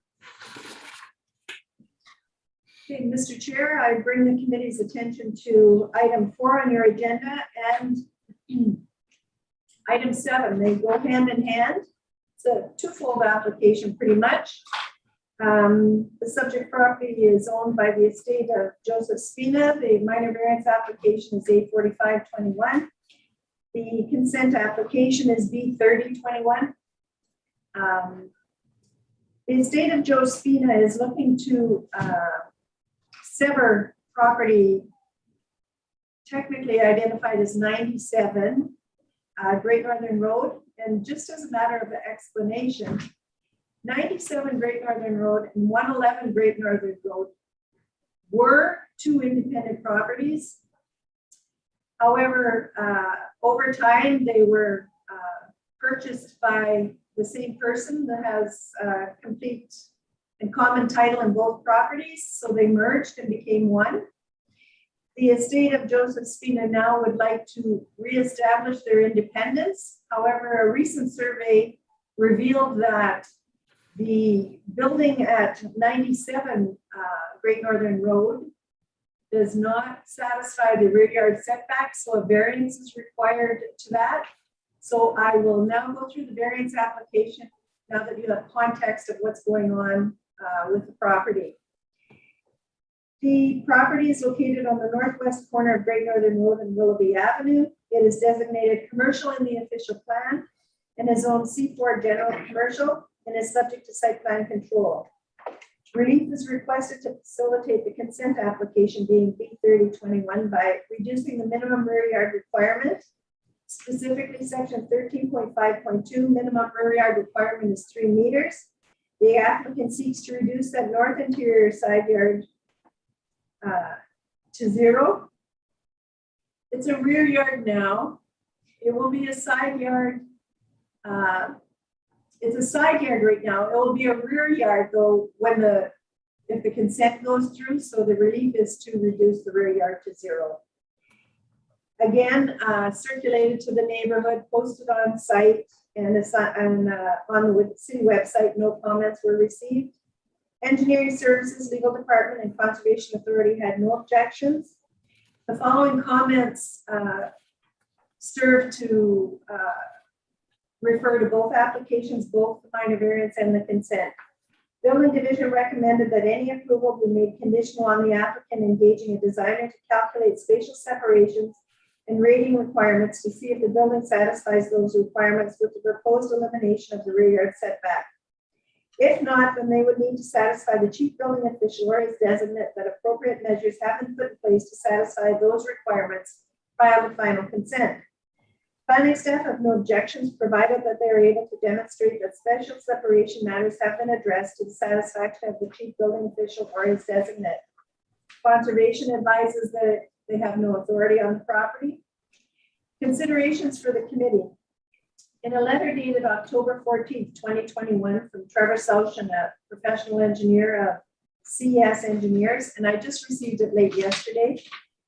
Okay, Mr. Chair, I bring the committee's attention to item 4 on your agenda and item 7. They go hand in hand. It's a twofold application pretty much. The subject property is owned by the estate of Joseph Spina. The minor variance application is A4521. The consent application is B3021. The estate of Joe Spina is looking to Sever property technically identified as 97 Great Northern Road. And just as a matter of explanation, 97 Great Northern Road and 111 Great Northern Road were two independent properties. However, over time, they were purchased by the same person that has complete and common title in both properties. So they merged and became one. The estate of Joseph Spina now would like to reestablish their independence. However, a recent survey revealed that the building at 97 Great Northern Road does not satisfy the rear yard setback, so a variance is required to that. So I will now go through the variance application now that you have context of what's going on with the property. The property is located on the northwest corner of Great Northern Road and Willoughby Avenue. It is designated commercial in the official plan and is zoned C4 general commercial and is subject to site plan control. Relief is requested to facilitate the consent application being B3021 by reducing the minimum rear yard requirement. Specifically, section 13.5.2 minimum rear yard requirement is 3 meters. The applicant seeks to reduce that north interior side yard to 0. It's a rear yard now. It will be a side yard. It's a side yard right now. It will be a rear yard though when if the consent goes through. So the relief is to reduce the rear yard to 0. Again, circulated to the neighborhood, posted on site, and on the city website. No comments were received. Engineering Services, Legal Department, and Conservation Authority had no objections. The following comments serve to refer to both applications, both the minor variance and the consent. Building Division recommended that any approval be made conditional on the applicant engaging a designer to calculate spatial separations and rating requirements to see if the building satisfies those requirements with the proposed elimination of the rear yard setback. If not, then they would need to satisfy the chief building official or his designate that appropriate measures have been put in place to satisfy those requirements prior to final consent. Planning staff have no objections, provided that they are able to demonstrate that special separation matters have been addressed to the satisfaction of the chief building official or his designate. Conservation advises that they have no authority on the property. Considerations for the committee. In a letter dated October 14th, 2021 from Trevor Saushan, a professional engineer of CS Engineers, and I just received it late yesterday,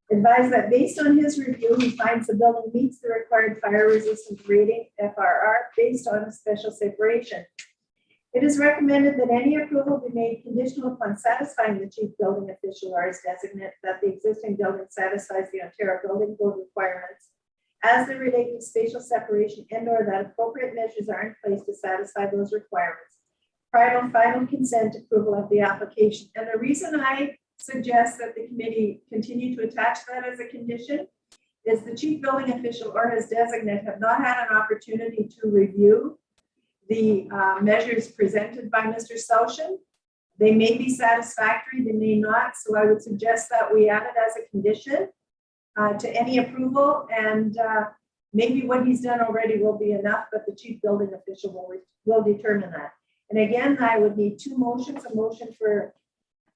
advised that based on his review, he finds the building meets the required fire resistance rating, FRR, based on a special separation. It is recommended that any approval be made conditional upon satisfying the chief building official or his designate that the existing building satisfies the Ontario Building Code requirements as they relate to spatial separation and/or that appropriate measures are in place to satisfy those requirements prior to final consent approval of the application. And the reason I suggest that the committee continue to attach that as a condition is the chief building official or his designate have not had an opportunity to review the measures presented by Mr. Saushan. They may be satisfactory, they may not. So I would suggest that we add it as a condition to any approval, and maybe what he's done already will be enough, but the chief building official will determine that. And again, I would need 2 motions, a motion for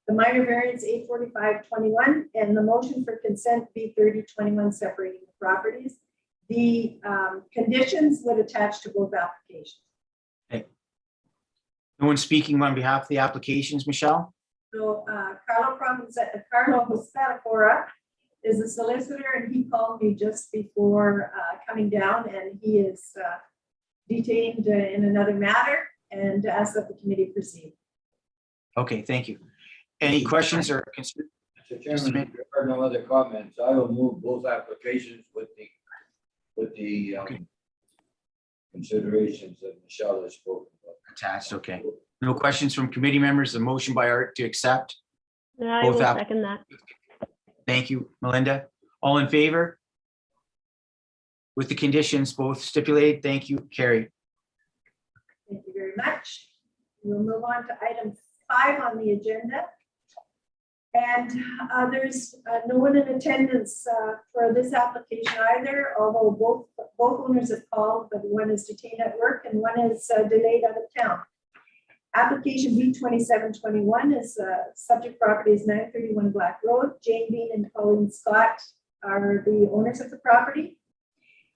the minor variance 845-21 and the motion for consent B30-21 separating the properties. The conditions would attach to both applications. Okay. No one speaking on behalf of the applications, Michelle? So Carlo Spatafora is a solicitor, and he called me just before coming down, and he is detained in another matter and asked that the committee proceed. Okay, thank you. Any questions or concerns? Mr. Chairman, if there are no other comments, I will move both applications with the considerations that Michelle has spoken about. Attached, okay. No questions from committee members. The motion by Art to accept. I Both will app- second that. Thank you, Melinda. All in favor? With the conditions both stipulated. Thank you, Carrie. Thank you very much. We'll move on to item 5 on the agenda. And there's no one in attendance for this application either, although both owners have called, but one is detained at work and one is delayed out of town. Application B2721 is subject property is 931 Black Road. Jane Bean and Colleen Scott are the owners of the property.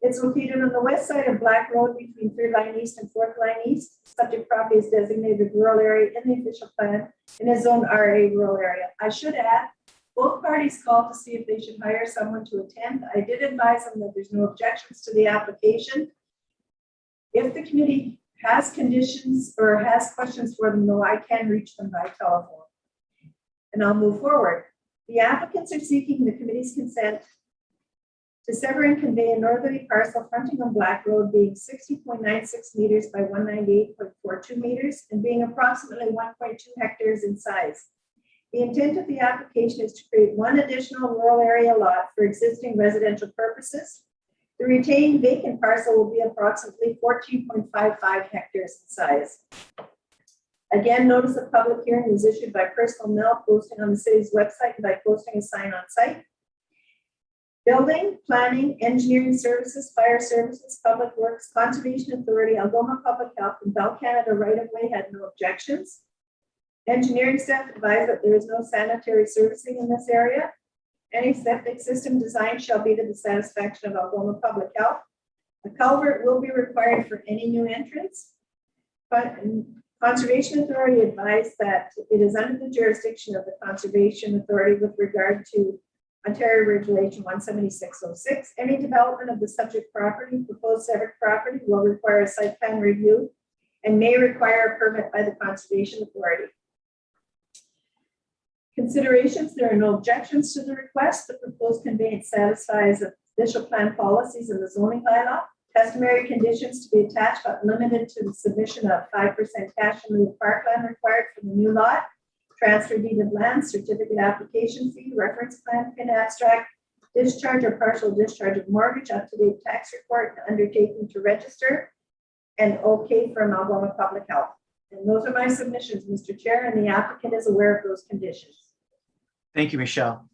It's located on the west side of Black Road between 3rd Line East and 4th Line East. Subject property is designated rural area in the official plan in a zone RA rural area. I should add, both parties called to see if they should hire someone to attend. I did advise them that there's no objections to the application. If the committee has conditions or has questions for them, though, I can reach them by telephone. And I'll move forward. The applicants are seeking the committee's consent to sever and convey a northerly parcel fronting on Black Road being 60.96 meters by 198.42 meters and being approximately 1.2 hectares in size. The intent of the application is to create one additional rural area lot for existing residential purposes. The retained vacant parcel will be approximately 14.55 hectares in size. Again, notice of public hearing was issued by personal mail, posting on the city's website and by posting a sign on site. Building, planning, engineering services, fire services, public works, conservation authority, Algoma Public Health, and Bell Canada right-of-way had no objections. Engineering staff advised that there is no sanitary servicing in this area. Any septic system design shall be to the satisfaction of Algoma Public Health. A culvert will be required for any new entrance. But Conservation Authority advised that it is under the jurisdiction of the Conservation Authority with regard to Ontario Regulation 17606. Any development of the subject property, proposed severed property, will require a site plan review and may require a permit by the Conservation Authority. Considerations: there are no objections to the request. The proposed conveyance satisfies official plan policies in the zoning bylaw. Customary conditions to be attached but limited to the submission of 5% cash in lieu of parkland required for the new lot. Transfer deed of land, certificate application fee, reference plan, PIN abstract, discharge or partial discharge of mortgage, up-to-date tax report, undertaking to register, and okay from Algoma Public Health. And those are my submissions, Mr. Chair, and the applicant is aware of those conditions. Thank you, Michelle.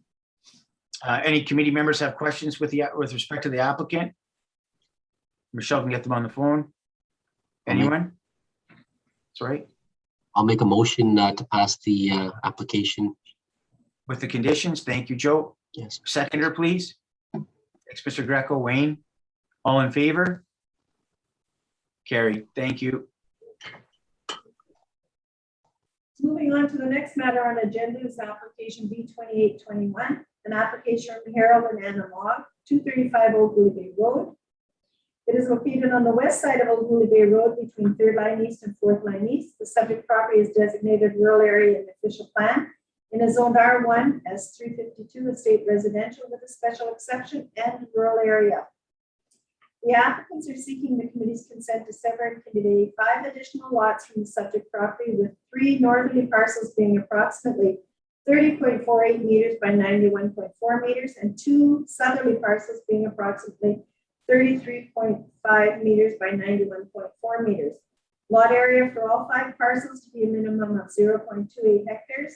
Any committee members have questions with respect to the applicant? Michelle can get them on the phone. Anyone? That's right. I'll make a motion to pass the application. With the conditions. Thank you, Joe. Yes. Seconder, please. Thanks, Mr. Greco. Wayne, all in favor? Carried. Thank you. Moving on to the next matter on agenda is application B2821, an application from Harold and Anna Log, 235 Old Gooley Bay Road. It is located on the west side of Old Gooley Bay Road between 3rd Line East and 4th Line East. The subject property is designated rural area in the official plan in a zoned R1 as 352 estate residential with a special exception and rural area. The applicants are seeking the committee's consent to sever and convey 5 additional lots from the subject property, with 3 northerly parcels being approximately 30.48 meters by 91.4 meters and 2 southerly parcels being approximately 33.5 meters by 91.4 meters. Lot area for all 5 parcels to be a minimum of 0.28 hectares.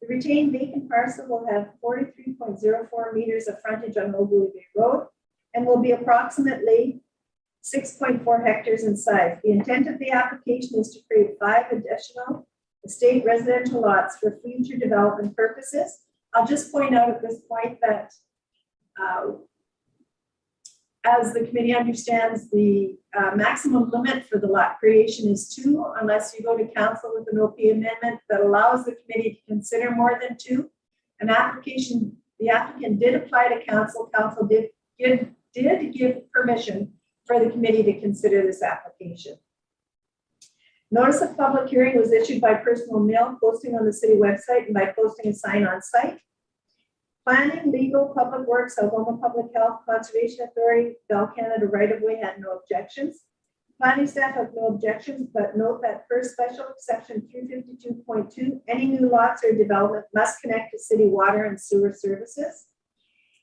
The retained vacant parcel will have 43.04 meters of frontage on Old Gooley Bay Road and will be approximately 6.4 hectares in size. The intent of the application is to create 5 additional estate residential lots for future development purposes. I'll just point out at this point that as the committee understands, the maximum limit for the lot creation is 2, unless you go to council with an OP amendment that allows the committee to consider more than 2. The applicant did apply to council. Council did give permission for the committee to consider this application. Notice of public hearing was issued by personal mail, posting on the city website, and by posting a sign on site. Planning, legal, public works, Algoma Public Health, Conservation Authority, Bell Canada right-of-way had no objections. Planning staff have no objections, but note that per special exception 352.2, any new lots or development must connect to city water and sewer services.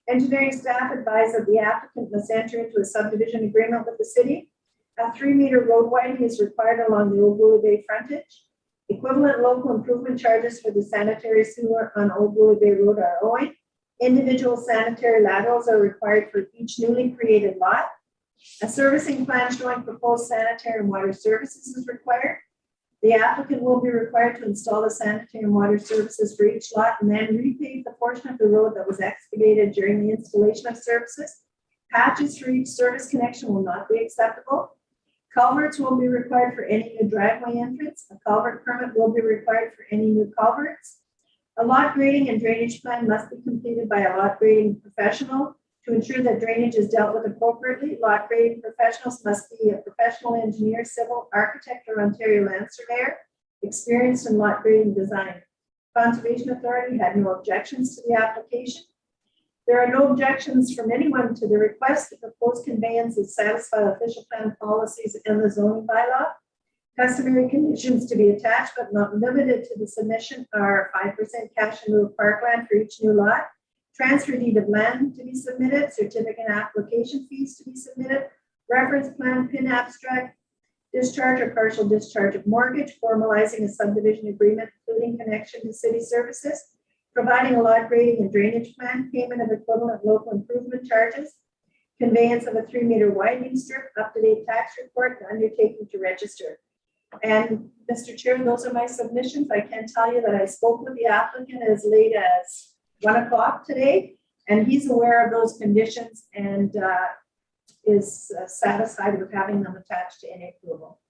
Engineering staff advised that the applicant must enter into a subdivision agreement with the city. A 3-meter road widening is required along the Old Gooley Bay frontage. Equivalent local improvement charges for the sanitary sewer on Old Blue Bay Road are owing. Individual sanitary laterals are required for each newly created lot. A servicing plan showing proposed sanitary and water services is required. The applicant will be required to install the sanitary and water services for each lot and then repave the portion of the road that was excavated during the installation of services. Patches for each service connection will not be acceptable. Culverts will be required for any new driveway entrance. A culvert permit will be required for any new culverts. A lot grading and drainage plan must be completed by a lot grading professional. To ensure that drainage is dealt with appropriately, lot grading professionals must be a professional engineer, civil architect, or Ontario land surveyor, experienced in lot grading design. Conservation Authority had no objections to the application. There are no objections from anyone to the request. The proposed conveyances satisfy official plan policies and the zoning bylaw. Customary conditions to be attached but not limited to the submission are 5% cash in lieu of parkland for each new lot, transfer deed of land to be submitted, certificate and application fees to be submitted, reference plan, PIN abstract, discharge or partial discharge of mortgage, formalizing a subdivision agreement, including connection to city services, providing a lot grading and drainage plan, payment of equivalent local improvement charges, conveyance of a 3-meter widening strip, up-to-date tax report, and undertaking to register. And Mr. Chair, those are my submissions. I can tell you that I spoke with the applicant as late as 1 o'clock today, and he's aware of those conditions and is satisfied with having them attached to any approval.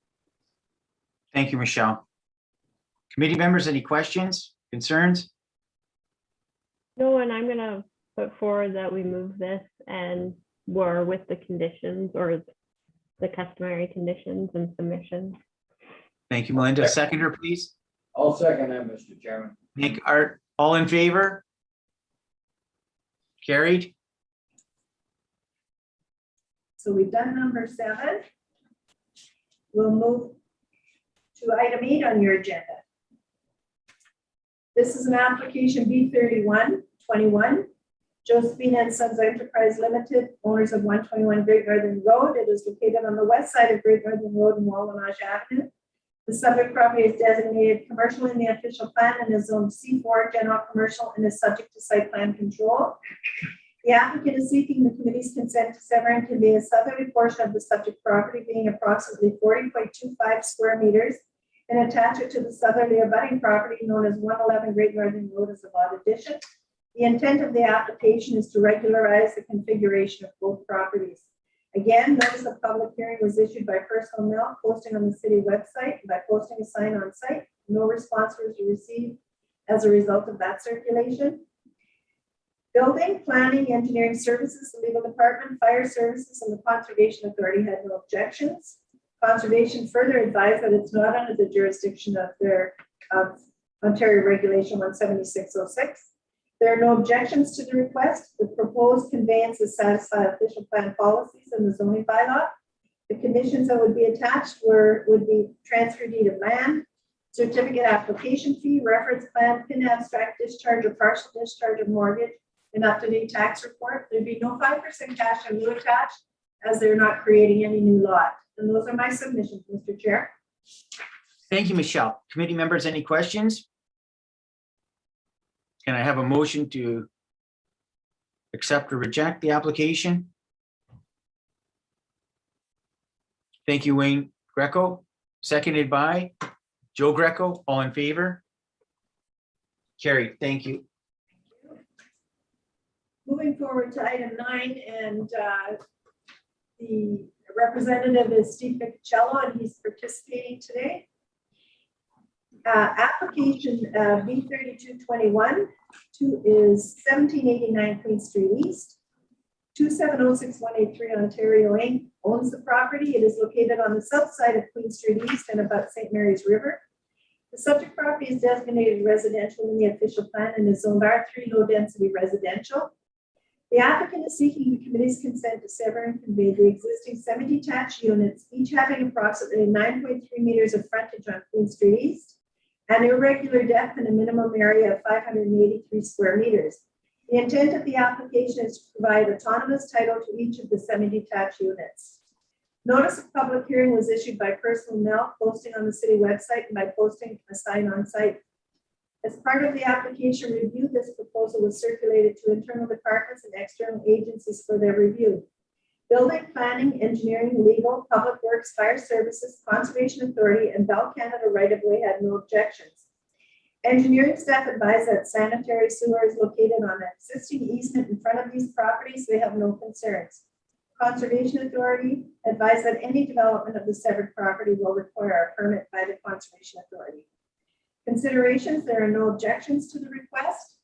Thank you, Michelle. Committee members, any questions, concerns? No, and I'm gonna put forward that we move this and we're with the conditions or the customary conditions and submissions. Thank you, Melinda. Seconder, please. I'll second that, Mr. Chairman. Nick, Art, all in favor? Carried. So we've done number 7. We'll move to item 8 on your agenda. This is an application B3121, Josephine and Sons Enterprise Limited, owners of 121 Great Northern Road. It is located on the west side of Great Northern Road and Wawanage Avenue. The subject property is designated commercial in the official plan and is zoned C4 general commercial and is subject to site plan control. The applicant is seeking the committee's consent to sever and convey a southerly portion of the subject property being approximately 40.25 square meters and attach it to the southerly abutting property known as 111 Great Northern Road as a lot addition. The intent of the application is to regularize the configuration of both properties. Again, notice of public hearing was issued by personal mail, posting on the city website, by posting a sign on site. No response was received as a result of that circulation. Building, planning, engineering services, the legal department, fire services, and the Conservation Authority had no objections. Conservation further advised that it's not under the jurisdiction of Ontario Regulation 17606. There are no objections to the request. The proposed conveyances satisfy official plan policies and the zoning bylaw. The conditions that would be attached would be transfer deed of land, certificate application fee, reference plan, PIN abstract, discharge or partial discharge of mortgage, and up-to-date tax report. There'd be no 5% cash in lieu attached as they're not creating any new lot. And those are my submissions, Mr. Chair. Thank you, Michelle. Committee members, any questions? Can I have a motion to accept or reject the application? Thank you, Wayne Greco. Seconded by Joe Greco. All in favor? Carried. Thank you. Moving forward to item 9, and the representative is Steve Picciello, and he's participating today. Application B3221 is 1789 Queen Street East. 2706183 Ontario Inc. owns the property. It is located on the south side of Queen Street East and about St. Mary's River. The subject property is designated residential in the official plan and is zoned R3 low density residential. The applicant is seeking the committee's consent to sever and convey the existing semi-detached units, each having approximately 9.3 meters of frontage on Queen Street East, an irregular depth and a minimum area of 583 square meters. The intent of the application is to provide autonomous title to each of the semi-detached units. Notice of public hearing was issued by personal mail, posting on the city website, and by posting a sign on site. As part of the application review, this proposal was circulated to internal departments and external agencies for their review. Building, planning, engineering, legal, public works, fire services, conservation authority, and Bell Canada right-of-way had no objections. Engineering staff advised that sanitary sewer is located on an existing easement in front of these properties. They have no concerns. Conservation authority advised that any development of the severed property will require a permit by the conservation authority. Considerations, there are no objections to the request.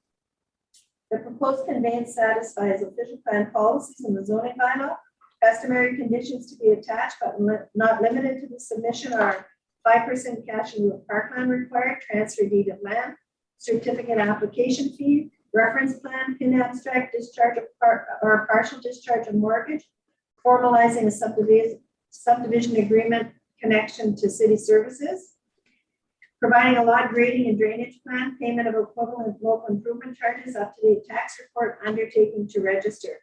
The proposed conveyance satisfies official plan policies in the zoning bylaw. Customary conditions to be attached but not limited to the submission are 5% cash in lieu of parkland required, transfer deed of land, certificate application fee, reference plan, PIN abstract, discharge of or partial discharge of mortgage, formalizing a subdivision agreement connection to city services, providing a lot grading and drainage plan, payment of equivalent local improvement charges, up-to-date tax report, undertaking to register.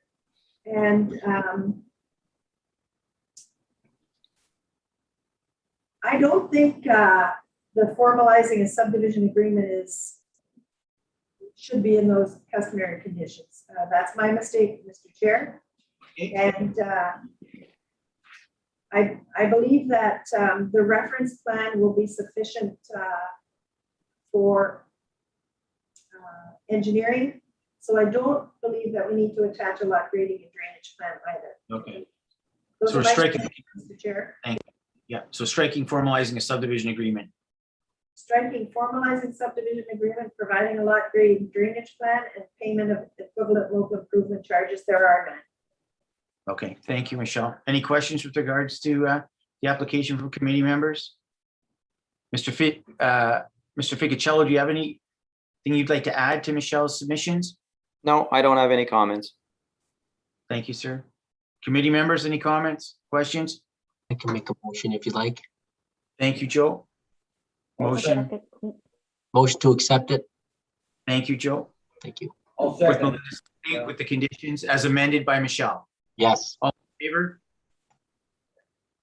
And I don't think the formalizing a subdivision agreement should be in those customary conditions. That's my mistake, Mr. Chair. And I believe that the reference plan will be sufficient for engineering. So I don't believe that we need to attach a lot grading and drainage plan either. Okay. Those So are my striking- statements, Mr. Chair. Yeah, so striking formalizing a subdivision agreement. Striking formalizing subdivision agreement, providing a lot grading drainage plan, and payment of equivalent local improvement charges. There are none. Okay, thank you, Michelle. Any questions with regards to the application from committee members? Mr. Ficocello, do you have anything you'd like to add to Michelle's submissions? No, I don't have any comments. Thank you, sir. Committee members, any comments, questions? I can make a motion if you'd like. Thank you, Joe. Motion. Motion to accept it. Thank you, Joe. Thank you. I'll With second. Melinda's state with the conditions as amended by Michelle. Yes. All in favor?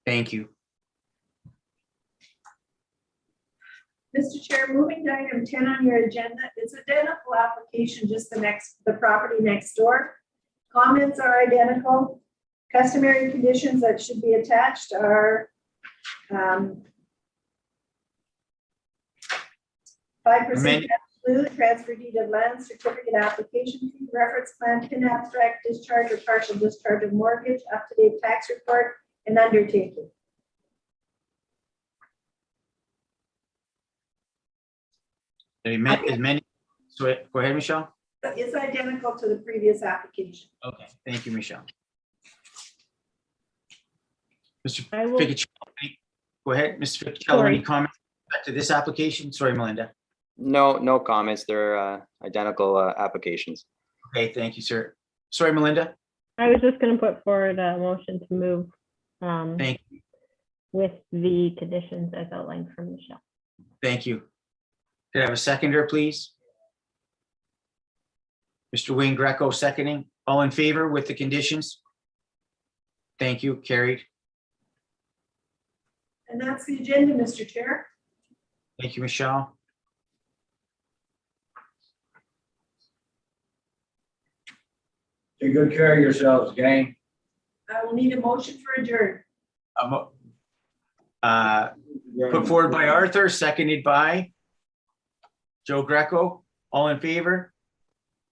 Thank you. Mr. Chair, moving to item 10 on your agenda, it's identical application, just the property next door. Comments are identical. Customary conditions that should be attached are 5% absolute, transfer deed of land, certificate application fee, reference plan, PIN abstract, discharge or partial discharge of mortgage, up-to-date tax report, and undertaking. So go ahead, Michelle. It's identical to the previous application. Okay, thank you, Michelle. Mr. I will- Ficocello, go ahead, Mr. Ficocello, any Sorry. comments back to this application? Sorry, Melinda. No comments. They're identical applications. Okay, thank you, sir. Sorry, Melinda. I was just going to put forward a motion to move Thank you. with the conditions as outlined from Michelle. Thank you. Could I have a seconder, please? Mr. Wayne Greco seconding. All in favor with the conditions? Thank you, carried. And that's the agenda, Mr. Chair. Thank you, Michelle. Take good care of yourselves, gang. I will need a motion for adjourn. Put forward by Arthur, seconded by Joe Greco. All in favor?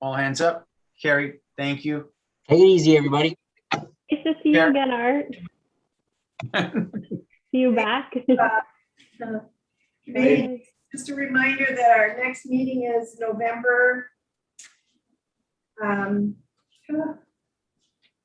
All hands up. Carried. Thank you. Take it easy, everybody. Nice to see you again, Art. See you back. Committee, just a reminder that our next meeting is November